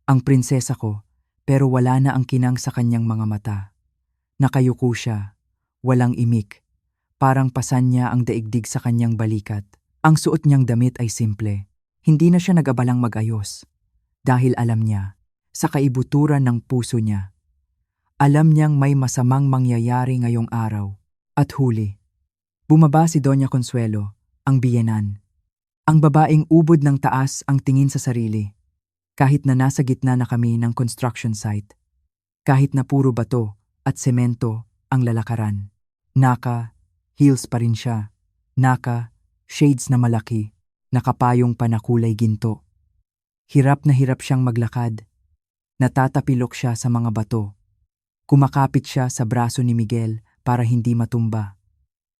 ang prinsesa ko, pero wala na ang kinang sa kanyang mga mata. Nakayuko siya, walang imik. Parang pasan niya ang daigdig sa kanyang balikat. Ang suot niyang damit ay simple. Hindi na siya nag-abalang mag-ayos. Dahil alam niya, sa kaibuturan ng puso niya. Alam niyang may masamang mangyayari ngayong araw. At huli, bumaba si Doña Consuelo, ang biyenan. Ang babaeng ubod ng taas ang tingin sa sarili. Kahit na nasa gitna na kami ng construction site. Kahit na puro bato at semento ang lalakaran. Heels pa rin siya. Shades na malaki. Nakapayong pa na kulay ginto. Hirap na hirap siyang maglakad. Natatapilok siya sa mga bato. Kumakapit siya sa braso ni Miguel para hindi matumba.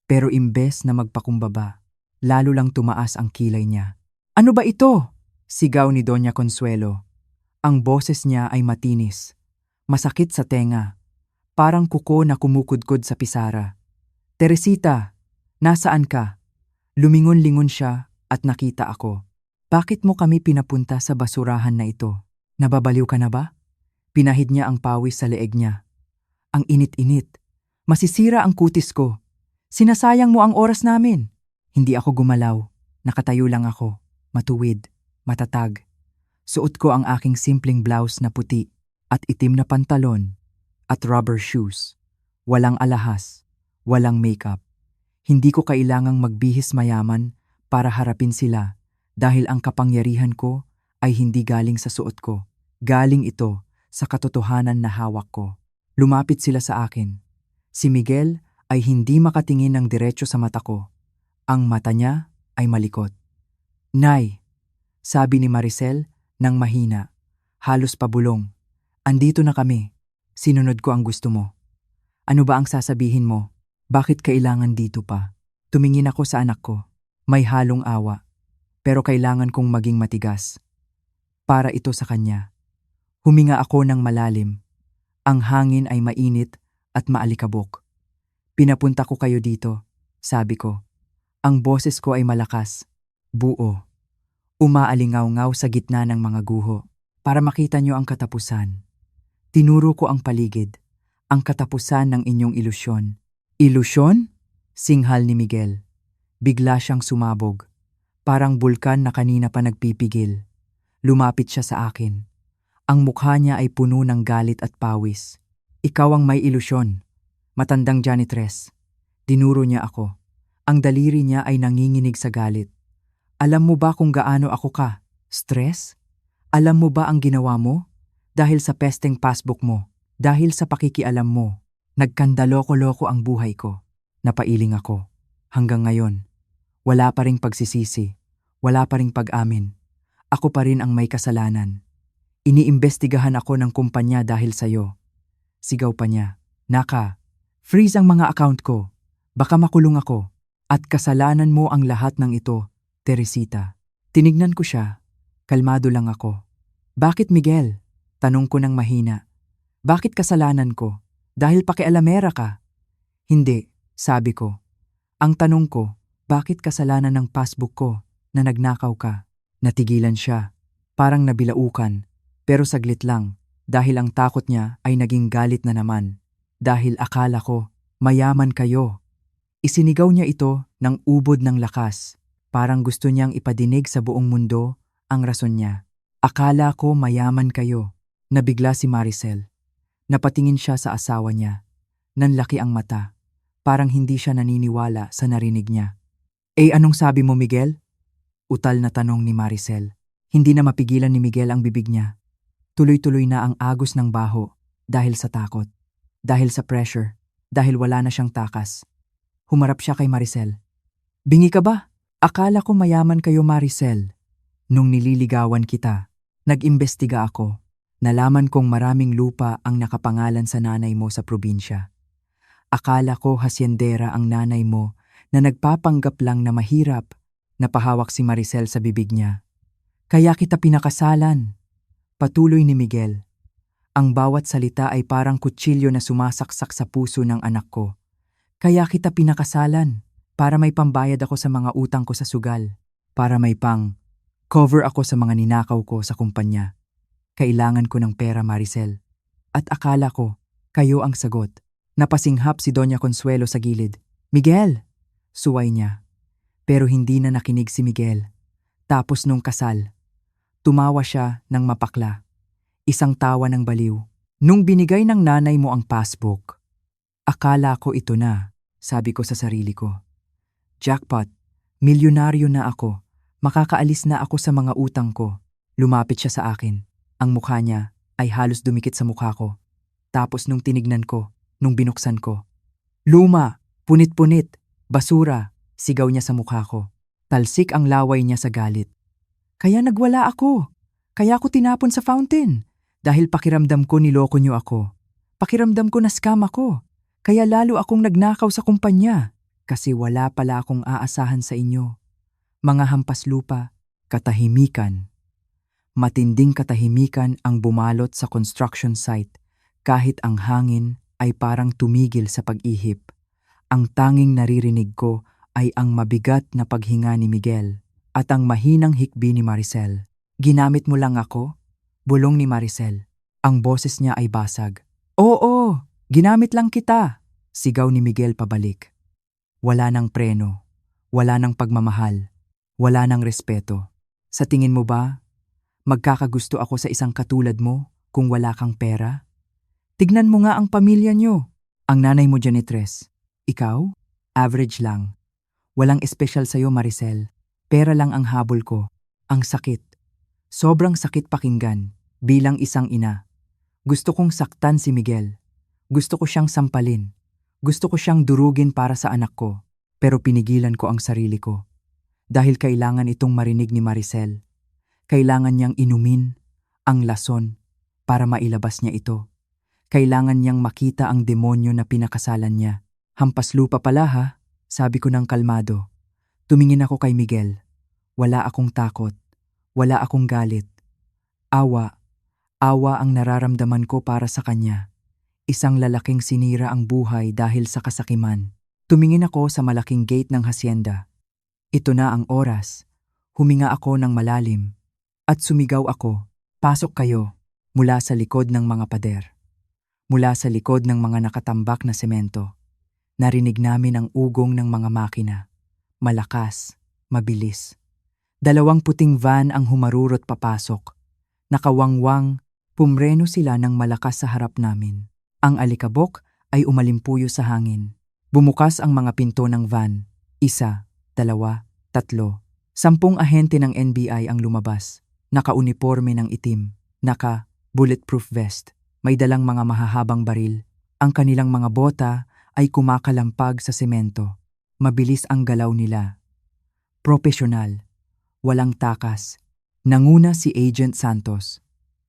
Pero imbes na magpakumbaba, lalo lang tumaas ang kilay niya. "Ano ba ito?" sigaw ni Doña Consuelo. Ang boses niya ay matinis. Masakit sa tenga. Parang kuko na kumukudkod sa pisara. "Teresita, nasaan ka?" Lumingon-lingon siya at nakita ako. "Bakit mo kami pinapunta sa basurahan na ito? Nababaliw ka na ba?" Pinahid niya ang pawis sa leeg niya. "Ang init-init. Masisira ang kutis ko. Sinasayang mo ang oras namin." Hindi ako gumalaw. Nakatayo lang ako. Matuwid. Matatag. Suot ko ang aking simpleng blouse na puti at itim na pantalon at rubber shoes. Walang alahas. Walang makeup. Hindi ko kailangang magbihis mayaman para harapin sila dahil ang kapangyarihan ko ay hindi galing sa suot ko. Galing ito sa katotohanan na hawak ko. Lumapit sila sa akin. Si Miguel ay hindi makatingin ng diretso sa mata ko. Ang mata niya ay malikot. "Nay," sabi ni Maricel nang mahina, halos pabulong. "Andito na kami. Sinunod ko ang gusto mo. Ano ba ang sasabihin mo? Bakit kailangan dito pa?" Tumingin ako sa anak ko. May halong awa. Pero kailangan kong maging matigas. para ito sa kanya. Huminga ako ng malalim. Ang hangin ay mainit at maalikabok. Pinapunta ko kayo dito, sabi ko. Ang boses ko ay malakas, buo. Umaalingaw-ngaw sa gitna ng mga guho. Para makita niyo ang katapusan. Tinuro ko ang paligid. Ang katapusan ng inyong ilusyon. Ilusyon? Singhal ni Miguel. Bigla siyang sumabog. Parang bulkan na kanina pa nagpipigil. Lumapit siya sa akin. Ang mukha niya ay puno ng galit at pawis. Ikaw ang may ilusyon. Matandang janitress. Dinuro niya ako. Ang daliri niya ay nanginginig sa galit. Alam mo ba kung gaano ako ka? Stress? Alam mo ba ang ginawa mo? Dahil sa pesteng passbook mo. Dahil sa pakikialam mo. Nagkandaloko-loko ang buhay ko. Napailing ako. Hanggang ngayon. Wala pa ring pagsisisi. Wala pa ring pag-amin. Ako pa rin ang may kasalanan. Iniimbestigahan ako ng kumpanya dahil sa'yo. Sigaw pa niya. Naka, freeze ang mga account ko. Baka makulong ako. At kasalanan mo ang lahat ng ito, Teresita. Tinignan ko siya. Kalmado lang ako. Bakit Miguel? Tanong ko ng mahina. Bakit kasalanan ko? Dahil pakialamera ka. Hindi, sabi ko. Ang tanong ko, bakit kasalanan ng passbook ko na nagnakaw ka? Natigilan siya. Parang nabilaukan. Pero saglit lang, dahil ang takot niya ay naging galit na naman. Dahil akala ko, mayaman kayo. Isinigaw niya ito ng ubod ng lakas. Parang gusto niyang ipadinig sa buong mundo ang rason niya. Akala ko mayaman kayo. Nabigla si Maricel. Napatingin siya sa asawa niya. Nanlaki ang mata. Parang hindi siya naniniwala sa narinig niya. Anong sabi mo, Miguel? Utal na tanong ni Maricel. Hindi na mapigilan ni Miguel ang bibig niya. Tuloy-tuloy na ang agos ng baho dahil sa takot. Dahil sa pressure. Dahil wala na siyang takas. Humarap siya kay Maricel. Bingi ka ba? Akala ko mayaman kayo, Maricel. Nung nililigawan kita, nag-imbestiga ako. Nalaman kong maraming lupa ang nakapangalan sa nanay mo sa probinsya. Akala ko hasyendera ang nanay mo na nagpapanggap lang na mahirap. Napahawak si Maricel sa bibig niya. Kaya kita pinakasalan. Patuloy ni Miguel. Ang bawat salita ay parang kutsilyo na sumasaksak sa puso ng anak ko. Kaya kita pinakasalan. Para may pambayad ako sa mga utang ko sa sugal. Para may cover ako sa mga ninakaw ko sa kumpanya. Kailangan ko ng pera, Maricel. At akala ko, kayo ang sagot. Napasinghap si Doña Consuelo sa gilid. Miguel! Suway niya. Pero hindi na nakinig si Miguel. Tapos nung kasal, tumawa siya ng mapakla. Isang tawa ng baliw. Nung binigay ng nanay mo ang passbook, akala ko ito na, sabi ko sa sarili ko. Jackpot, milyonaryo na ako. Makakaalis na ako sa mga utang ko. Lumapit siya sa akin. Ang mukha niya ay halos dumikit sa mukha ko. Tapos nung tinignan ko, nung binuksan ko. Luma, punit-punit, basura, sigaw niya sa mukha ko. Talsik ang laway niya sa galit. Kaya nagwala ako. Kaya ako tinapon sa fountain. Dahil pakiramdam ko niloko niyo ako. Pakiramdam ko na scam ako. Kaya lalo akong nagnakaw sa kumpanya. Kasi wala pala akong aasahan sa inyo. Mga hampas lupa, katahimikan. Matinding katahimikan ang bumalot sa construction site kahit ang hangin ay parang tumigil sa pag-ihip. Ang tanging naririnig ko ay ang mabigat na paghinga ni Miguel at ang mahinang hikbi ni Maricel. Ginamit mo lang ako? Bulong ni Maricel. Ang boses niya ay basag. Oo, ginamit lang kita, sigaw ni Miguel pabalik. Wala nang preno, wala nang pagmamahal, wala nang respeto. Sa tingin mo ba, magkakagusto ako sa isang katulad mo kung wala kang pera? Tignan mo nga ang pamilya niyo. Ang nanay mo janitress. Ikaw? Average lang. Walang espesyal sa'yo, Maricel. Pera lang ang habol ko. Ang sakit. Sobrang sakit pakinggan bilang isang ina. Gusto kong saktan si Miguel. Gusto ko siyang sampalin. Gusto ko siyang durugin para sa anak ko. Pero pinigilan ko ang sarili ko. Dahil kailangan itong marinig ni Maricel. Kailangan niyang inumin ang lason para mailabas niya ito. Kailangan niyang makita ang demonyo na pinakasalan niya. Hampas lupa pala ha, sabi ko ng kalmado. Tumingin ako kay Miguel. Wala akong takot. Wala akong galit. Awa, awa ang nararamdaman ko para sa kanya. Isang lalaking sinira ang buhay dahil sa kasakiman. Tumingin ako sa malaking gate ng hasyenda. Ito na ang oras. Huminga ako ng malalim. At sumigaw ako, "Pasok kayo," mula sa likod ng mga pader. Mula sa likod ng mga nakatambak na semento. Narinig namin ang ugong ng mga makina. Malakas, mabilis. 2 puting van ang humarurot papasok. Nakawangwang, pumreno sila ng malakas sa harap namin. Ang alikabok ay umalimpuyo sa hangin. Bumukas ang mga pinto ng van. 1, 2, 3. 10 ahente ng NBI ang lumabas. Naka-uniforme ng itim. Naka-bulletproof vest. May dalang mga mahahabang baril. Ang kanilang mga bota ay kumakalampag sa semento. Mabilis ang galaw nila. Propesyonal. Walang takas. Nanguna si Agent Santos.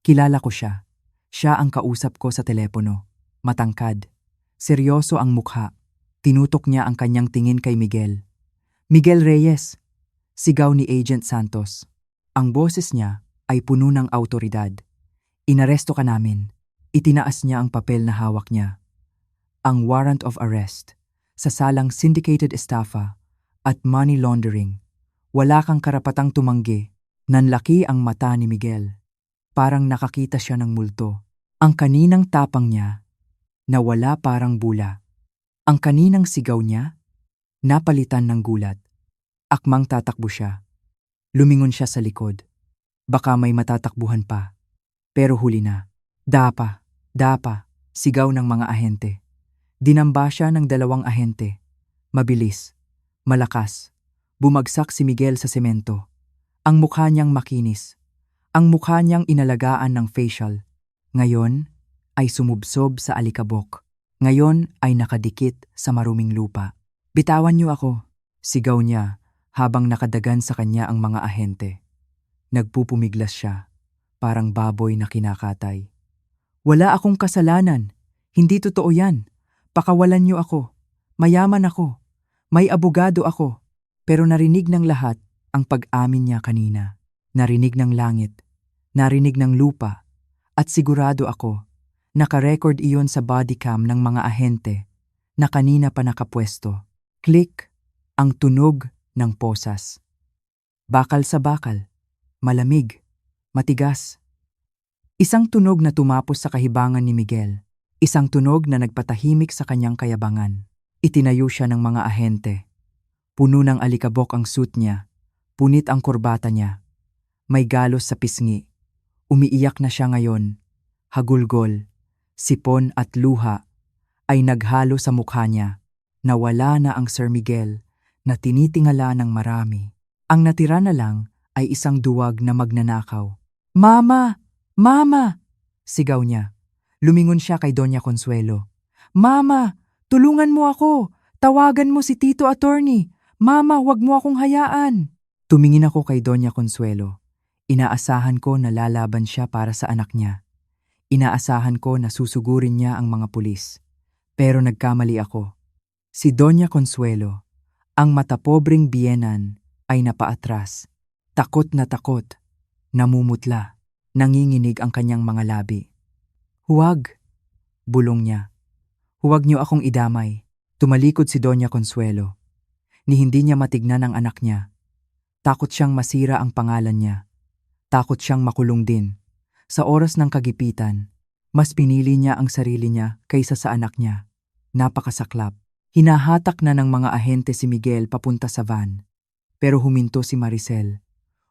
Kilala ko siya. Siya ang kausap ko sa telepono. Matangkad. Seryoso ang mukha. Tinutok niya ang kanyang tingin kay Miguel. "Miguel Reyes!" Sigaw ni Agent Santos. Ang boses niya ay puno ng awtoridad. "Inaresto ka namin." Itinaas niya ang papel na hawak niya. Ang warrant of arrest. Sa salang syndicated estafa at money laundering. Wala kang karapatang tumanggi. Nanlaki ang mata ni Miguel. Parang nakakita siya ng multo. Ang kaninang tapang niya, nawala parang bula. Ang kaninang sigaw niya, napalitan ng gulat. Akmang tatakbo siya. Lumingon siya sa likod. Baka may matatakbuhan pa. Pero huli na. "Dapa, dapa," sigaw ng mga ahente. Dinamba siya ng 2 ahente. Mabilis, malakas. Bumagsak si Miguel sa semento. Ang mukha niyang makinis. Ang mukha niyang inalagaan ng facial. Ngayon ay sumubsob sa alikabok. Ngayon ay nakadikit sa maruming lupa. "Bitawan niyo ako," sigaw niya habang nakadagan sa kanya ang mga ahente. Nagpupumiglas siya, parang baboy na kinakatay. "Wala akong kasalanan. Hindi totoo yan. Pakawalan niyo ako. Mayaman ako. May abogado ako." Pero narinig ng lahat ang pag-amin niya kanina. Narinig ng langit. Narinig ng lupa. At sigurado ako, nakarecord iyon sa bodycam ng mga ahente na kanina pa nakapwesto. Click ang tunog ng posas. Bakal sa bakal. Malamig. Matigas. Isang tunog na tumapos sa kahibangan ni Miguel. Isang tunog na nagpatahimik sa kanyang kayabangan. Itinayo siya ng mga ahente. Puno ng alikabok ang suit niya. Punit ang kurbata niya. May galos sa pisngi. Umiiyak na siya ngayon. Hagulgol, sipon at luha ay naghalo sa mukha niya. Nawala na ang Sir Miguel na tinitingala ng marami. Ang natira na lang ay isang duwag na magnanakaw. "Mama! Mama!" sigaw niya. Lumingon siya kay Doña Consuelo. "Mama! Tulungan mo ako! Tawagan mo si Tito Attorney! Mama, huwag mo akong hayaan!" Tumingin ako kay Doña Consuelo. Inaasahan ko na lalaban siya para sa anak niya. Inaasahan ko na susugurin niya ang mga pulis. Pero nagkamali ako. Si Doña Consuelo, ang matapobring biyenan, ay napaatras. Takot na takot. Namumutla. Nanginginig ang kanyang mga labi. "Huwag!" bulong niya. "Huwag niyo akong idamay." Tumalikod si Doña Consuelo. Ni hindi niya matignan ang anak niya. Takot siyang masira ang pangalan niya. Takot siyang makulong din. Sa oras ng kagipitan, mas pinili niya ang sarili niya kaysa sa anak niya. Napakasaklap. Hinahatak na ng mga ahente si Miguel papunta sa van. Pero huminto si Maricel.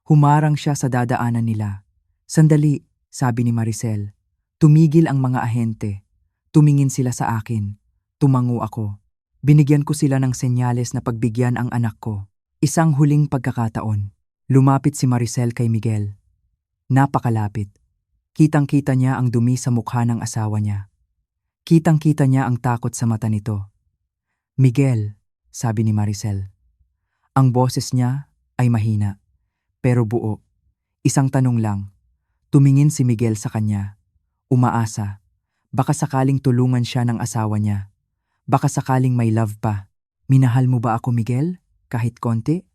Humarang siya sa dadaanan nila. "Sandali," sabi ni Maricel. Tumigil ang mga ahente. Tumingin sila sa akin. Tumango ako. Binigyan ko sila ng senyales na pagbigyan ang anak ko. Isang huling pagkakataon. Lumapit si Maricel kay Miguel. Napakalapit. Kitang-kita niya ang dumi sa mukha ng asawa niya. Kitang-kita niya ang takot sa mata nito. "Miguel," sabi ni Maricel. Ang boses niya ay mahina, pero buo. Isang tanong lang. Tumingin si Miguel sa kanya. Umaasa. Baka sakaling tulungan siya ng asawa niya. Baka sakaling may love pa. "Minahal mo ba ako, Miguel? Kahit konti?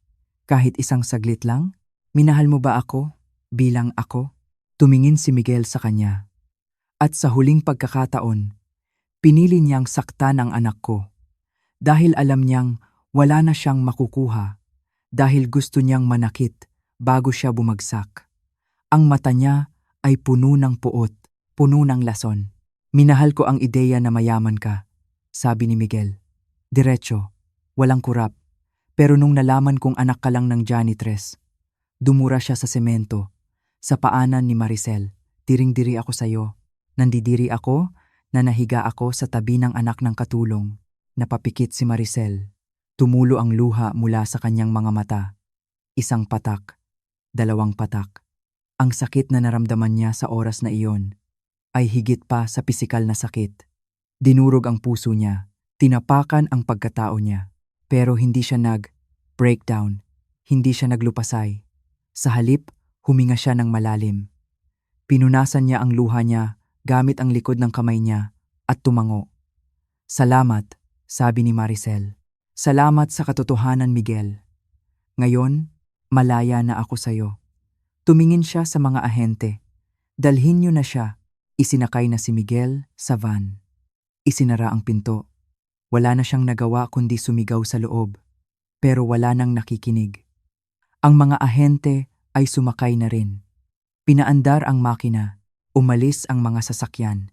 Kahit isang saglit lang? Minahal mo ba ako bilang ako?" Tumingin si Miguel sa kanya. At sa huling pagkakataon, pinili niyang saktan ang anak ko. Dahil alam niyang wala na siyang makukuha. Dahil gusto niyang manakit bago siya bumagsak. Ang mata niya ay puno ng puot, puno ng lason. Minahal ko ang ideya na mayaman ka, sabi ni Miguel. Diretso, walang kurap. Pero nung nalaman kong anak ka lang ng janitress, dumura siya sa semento, sa paanan ni Maricel. Diring-diri ako sa'yo. Nandidiri ako na nahiga ako sa tabi ng anak ng katulong. Napapikit si Maricel. Tumulo ang luha mula sa kanyang mga mata. Isang patak, dalawang patak. Ang sakit na naramdaman niya sa oras na iyon ay higit pa sa pisikal na sakit. Dinurog ang puso niya, tinapakan ang pagkatao niya. Pero hindi siya nag-breakdown, hindi siya naglupasay. Sa halip, huminga siya ng malalim. Pinunasan niya ang luha niya gamit ang likod ng kamay niya at tumango. Salamat, sabi ni Maricel. Salamat sa katotohanan, Miguel. Ngayon, malaya na ako sa'yo. Tumingin siya sa mga ahente. Dalhin niyo na siya. Isinakay na si Miguel sa van. Isinara ang pinto. Wala na siyang nagawa kundi sumigaw sa loob. Pero wala nang nakikinig. Ang mga ahente ay sumakay na rin. Pinaandar ang makina. Umalis ang mga sasakyan.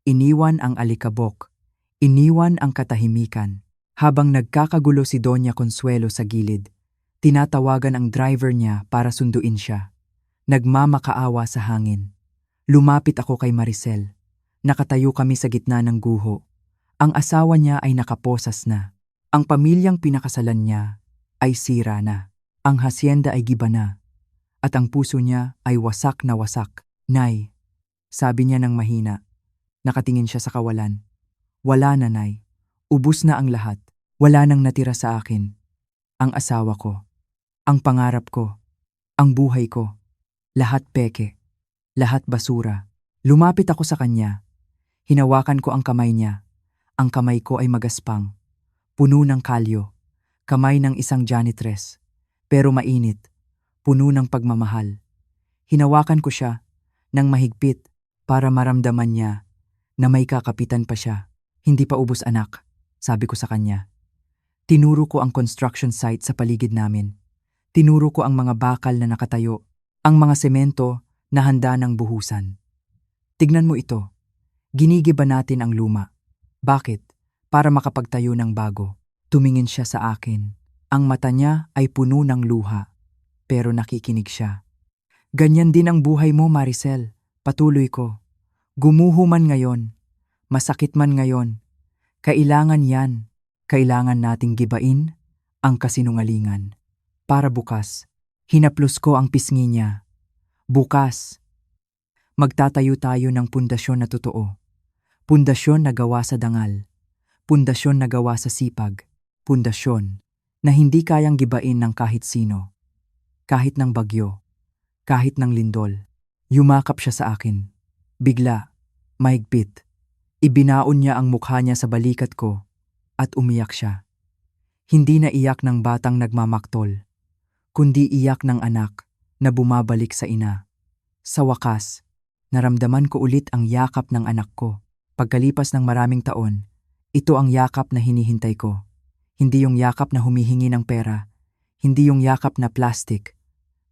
Iniwan ang alikabok. Iniwan ang katahimikan. Habang nagkakagulo si Doña Consuelo sa gilid, tinatawagan ang driver niya para sunduin siya. Nagmamakaawa sa hangin. Lumapit ako kay Maricel. Nakatayo kami sa gitna ng guho. Ang asawa niya ay nakaposas na. Ang pamilyang pinakasalan niya ay sira na. Ang hasyenda ay giba na. At ang puso niya ay wasak na wasak. Nay, sabi niya ng mahina. Nakatingin siya sa kawalan. Wala na, Nay. Ubus na ang lahat. Wala nang natira sa akin. Ang asawa ko. Ang pangarap ko. Ang buhay ko. Lahat peke. Lahat basura. Lumapit ako sa kanya. Hinawakan ko ang kamay niya. Ang kamay ko ay magaspang. Puno ng kalyo. Kamay ng isang janitress. Pero mainit. Puno ng pagmamahal. Hinawakan ko siya ng mahigpit para maramdaman niya na may kakapitan pa siya. Hindi pa ubos, anak, sabi ko sa kanya. Tinuro ko ang construction site sa paligid namin. Tinuro ko ang mga bakal na nakatayo, ang mga semento na handa ng buhusan. Tignan mo ito. Ginigiba natin ang luma. Bakit? Para makapagtayo ng bago. Tumingin siya sa akin. Ang mata niya ay puno ng luha. Pero nakikinig siya. Ganyan din ang buhay mo, Maricel. Patuloy ko. Gumuho man ngayon. Masakit man ngayon. Kailangan yan. Kailangan nating gibain ang kasinungalingan. Para bukas, hinaplos ko ang pisngi niya. Bukas, magtatayo tayo ng pundasyon na totoo. Pundasyon na gawa sa dangal. Pundasyon na gawa sa sipag. Pundasyon na hindi kayang gibain ng kahit sino. Kahit ng bagyo. Kahit ng lindol. Yumakap siya sa akin. Bigla, mahigpit. Ibinaon niya ang mukha niya sa balikat ko. At umiyak siya. Hindi na iyak ng batang nagmamaktol, kundi iyak ng anak na bumabalik sa ina. Sa wakas, naramdaman ko ulit ang yakap ng anak ko. Pagkalipas ng maraming taon, ito ang yakap na hinihintay ko. Hindi yung yakap na humihingi ng pera, hindi yung yakap na plastic,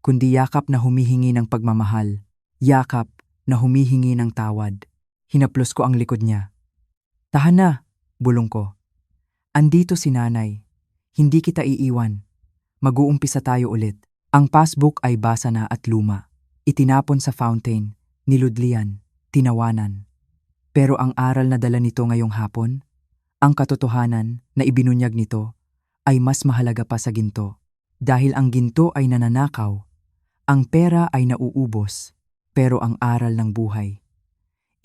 kundi yakap na humihingi ng pagmamahal, yakap na humihingi ng tawad. Hinaplos ko ang likod niya. Tahan na, bulong ko. Andito si nanay. Hindi kita iiwan. Mag-uumpisa tayo ulit. Ang passbook ay basa na at luma. Itinapon sa fountain, niludlian, tinawanan. Pero ang aral na dala nito ngayong hapon, ang katotohanan na ibinunyag nito, ay mas mahalaga pa sa ginto. Dahil ang ginto ay nananakaw, ang pera ay nauubos, pero ang aral ng buhay.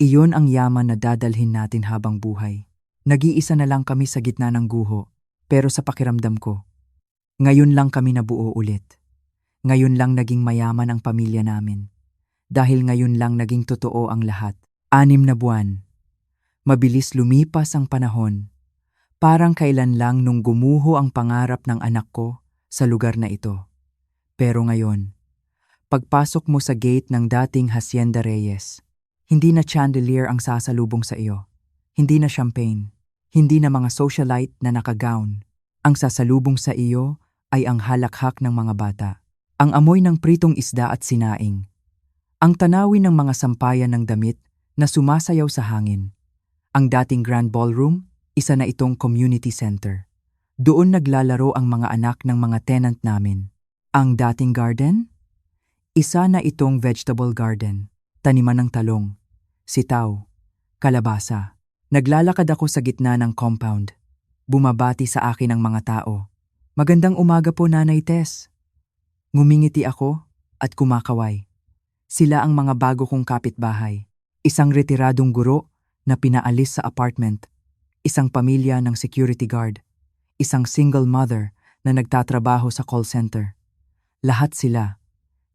Iyon ang yaman na dadalhin natin habang buhay. Nag-iisa na lang kami sa gitna ng guho, pero sa pakiramdam ko, ngayon lang kami nabuo ulit. Ngayon lang naging mayaman ang pamilya namin. Dahil ngayon lang naging totoo ang lahat. 6 na buwan. Mabilis lumipas ang panahon. Parang kailan lang nung gumuho ang pangarap ng anak ko sa lugar na ito. Pero ngayon, Pagpasok mo sa gate ng dating Hacienda Reyes, hindi na chandelier ang sasalubong sa iyo. Hindi na champagne. Hindi na mga socialite na nakagown. Ang sasalubong sa iyo ay ang halakhak ng mga bata. Ang amoy ng pritong isda at sinaing. Ang tanawin ng mga sampayan ng damit na sumasayaw sa hangin. Ang dating Grand Ballroom, isa na itong community center. Doon naglalaro ang mga anak ng mga tenant namin. Ang dating garden? Isa na itong vegetable garden. Taniman ng talong, sitaw, kalabasa. Naglalakad ako sa gitna ng compound. Bumabati sa akin ang mga tao. Magandang umaga po, Nanay Tess. Ngumingiti ako at kumakaway. Sila ang mga bago kong kapitbahay. Isang retiradong guro na pinaalis sa apartment. Isang pamilya ng security guard. Isang single mother na nagtatrabaho sa call center. Lahat sila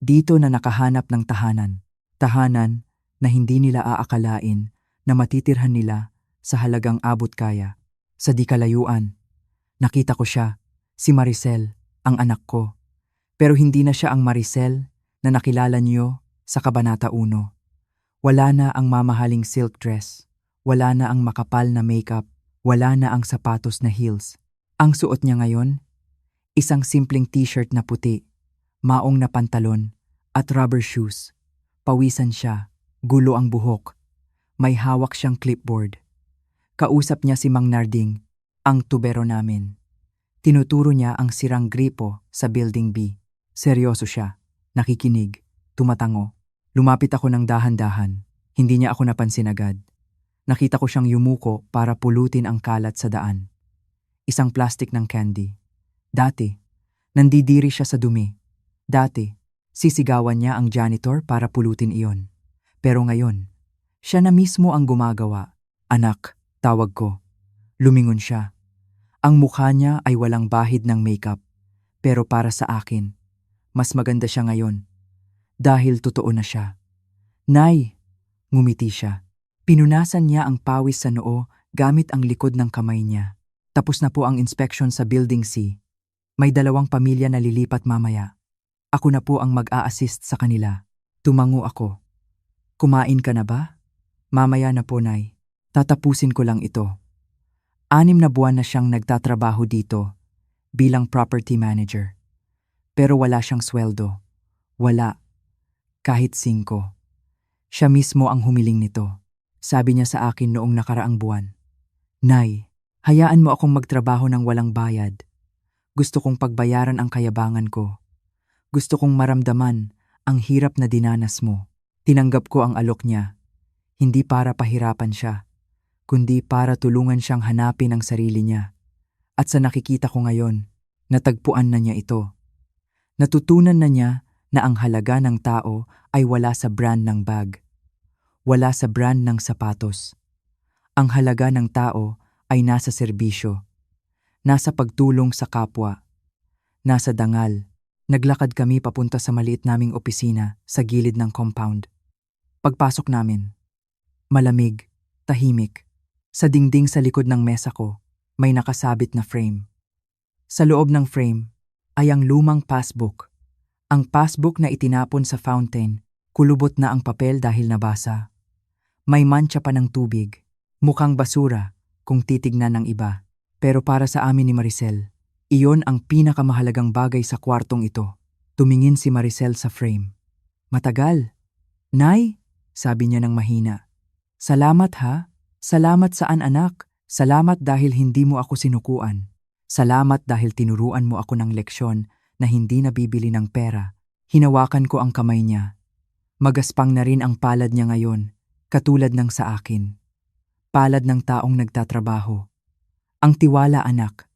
dito na nakahanap ng tahanan. Tahanan na hindi nila aakalain na matitirhan nila sa halagang abot kaya. Sa di kalayuan, nakita ko siya, si Maricel, ang anak ko. Pero hindi na siya ang Maricel na nakilala niyo sa Kabanata 1. Wala na ang mamahaling silk dress. Wala na ang makapal na makeup. Wala na ang sapatos na heels. Ang suot niya ngayon, isang simpleng t-shirt na puti, maong na pantalon, at rubber shoes. Pawisan siya, gulo ang buhok. May hawak siyang clipboard. Kausap niya si Mang Narding, ang tubero namin. Tinuturo niya ang sirang gripo sa Building B. Seryoso siya, nakikinig, tumatango. Lumapit ako ng dahan-dahan. Hindi niya ako napansin agad. Nakita ko siyang yumuko para pulutin ang kalat sa daan. Isang plastic ng candy. Dati, nandidiri siya sa dumi. Dati, sisigawan niya ang janitor para pulutin iyon. Pero ngayon, siya na mismo ang gumagawa. Anak, tawag ko. Lumingon siya. Ang mukha niya ay walang bahid ng makeup. Pero para sa akin, mas maganda siya ngayon. Dahil totoo na siya. Nay! Ngumiti siya. Pinunasan niya ang pawis sa noo gamit ang likod ng kamay niya. Tapos na po ang inspection sa Building C. May 2 pamilya na lilipat mamaya. Ako na po ang mag-a-assist sa kanila. Tumango ako. Kumain ka na ba? Mamaya na po, Nay. Tatapusin ko lang ito. 6 na buwan na siyang nagtatrabaho dito bilang property manager. Pero wala siyang sweldo. Wala. Kahit 5. Siya mismo ang humiling nito. Sabi niya sa akin noong nakaraang buwan, Nay, hayaan mo akong magtrabaho ng walang bayad. Gusto kong pagbayaran ang kayabangan ko. Gusto kong maramdaman ang hirap na dinanas mo. Tinanggap ko ang alok niya. Hindi para pahirapan siya, kundi para tulungan siyang hanapin ang sarili niya. At sa nakikita ko ngayon, natagpuan na niya ito. Natutunan na niya na ang halaga ng tao ay wala sa brand ng bag. Wala sa brand ng sapatos. Ang halaga ng tao ay nasa serbisyo. Nasa pagtulong sa kapwa. Nasa dangal. Naglakad kami papunta sa maliit naming opisina sa gilid ng compound. Pagpasok namin, malamig, tahimik. Sa dingding sa likod ng mesa ko, may nakasabit na frame. Sa loob ng frame ay ang lumang passbook. Ang passbook na itinapon sa fountain, kulubot na ang papel dahil nabasa. May mantsa pa ng tubig, mukhang basura kung titignan ng iba. Pero para sa amin ni Maricel, iyon ang pinakamahalagang bagay sa kwartong ito. Tumingin si Maricel sa frame. Matagal. Nay, sabi niya ng mahina. Salamat ha. Salamat saan anak. Salamat dahil hindi mo ako sinukuan. Salamat dahil tinuruan mo ako ng leksyon na hindi nabibili ng pera. Hinawakan ko ang kamay niya. Magaspang na rin ang palad niya ngayon, katulad ng sa akin. Palad ng taong nagtatrabaho. Ang tiwala anak,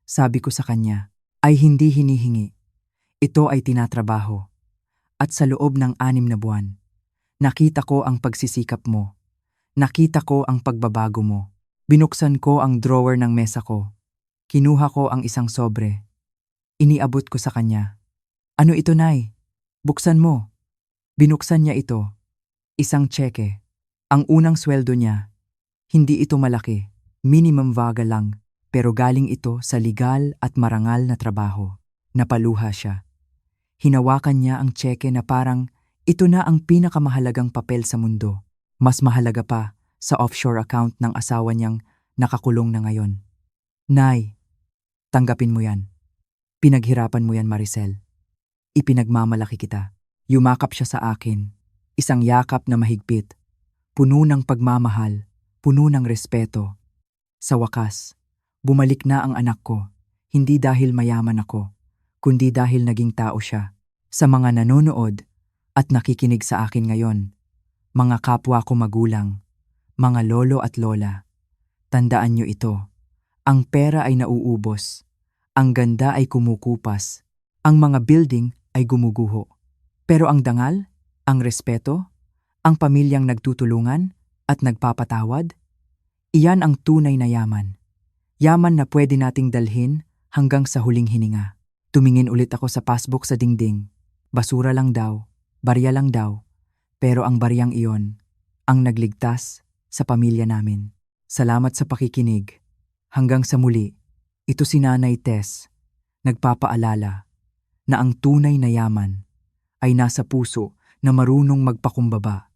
sabi ko sa kanya, ay hindi hinihingi. Ito ay tinatrabaho. At sa loob ng 6 na buwan, nakita ko ang pagsisikap mo. Nakita ko ang pagbabago mo. Binuksan ko ang drawer ng mesa ko. Kinuha ko ang isang sobre. Iniabot ko sa kanya. Ano ito, Nay? Buksan mo. Binuksan niya ito. Isang tseke. Ang unang sweldo niya. Hindi ito malaki. Minimum vaga lang. Pero galing ito sa legal at marangal na trabaho. Napaluha siya. Hinawakan niya ang tseke na parang ito na ang pinakamahalagang papel sa mundo. Mas mahalaga pa sa offshore account ng asawa niyang nakakulong na ngayon. Nay, tanggapin mo yan. Pinaghirapan mo yan, Maricel. Ipinagmamalaki kita. Yumakap siya sa akin. Isang yakap na mahigpit. Puno ng pagmamahal. Puno ng respeto. Sa wakas, bumalik na ang anak ko. Hindi dahil mayaman ako, kundi dahil naging tao siya. Sa mga nanonood at nakikinig sa akin ngayon, mga kapwa ko magulang, mga lolo at lola, tandaan niyo ito. Ang pera ay nauubos. Ang ganda ay kumukupas. Ang mga building ay gumuguho. Pero ang dangal, ang respeto, ang pamilyang nagtutulungan at nagpapatawad, iyan ang tunay na yaman. Yaman na pwede nating dalhin hanggang sa huling hininga. Tumingin ulit ako sa passbook sa dingding. Basura lang daw, barya lang daw. Pero ang baryang iyon, ang nagligtas sa pamilya namin. Salamat sa pakikinig. Hanggang sa muli, ito si Nanay Tess, nagpapaalala na ang tunay na yaman ay nasa puso na marunong magpakumbaba.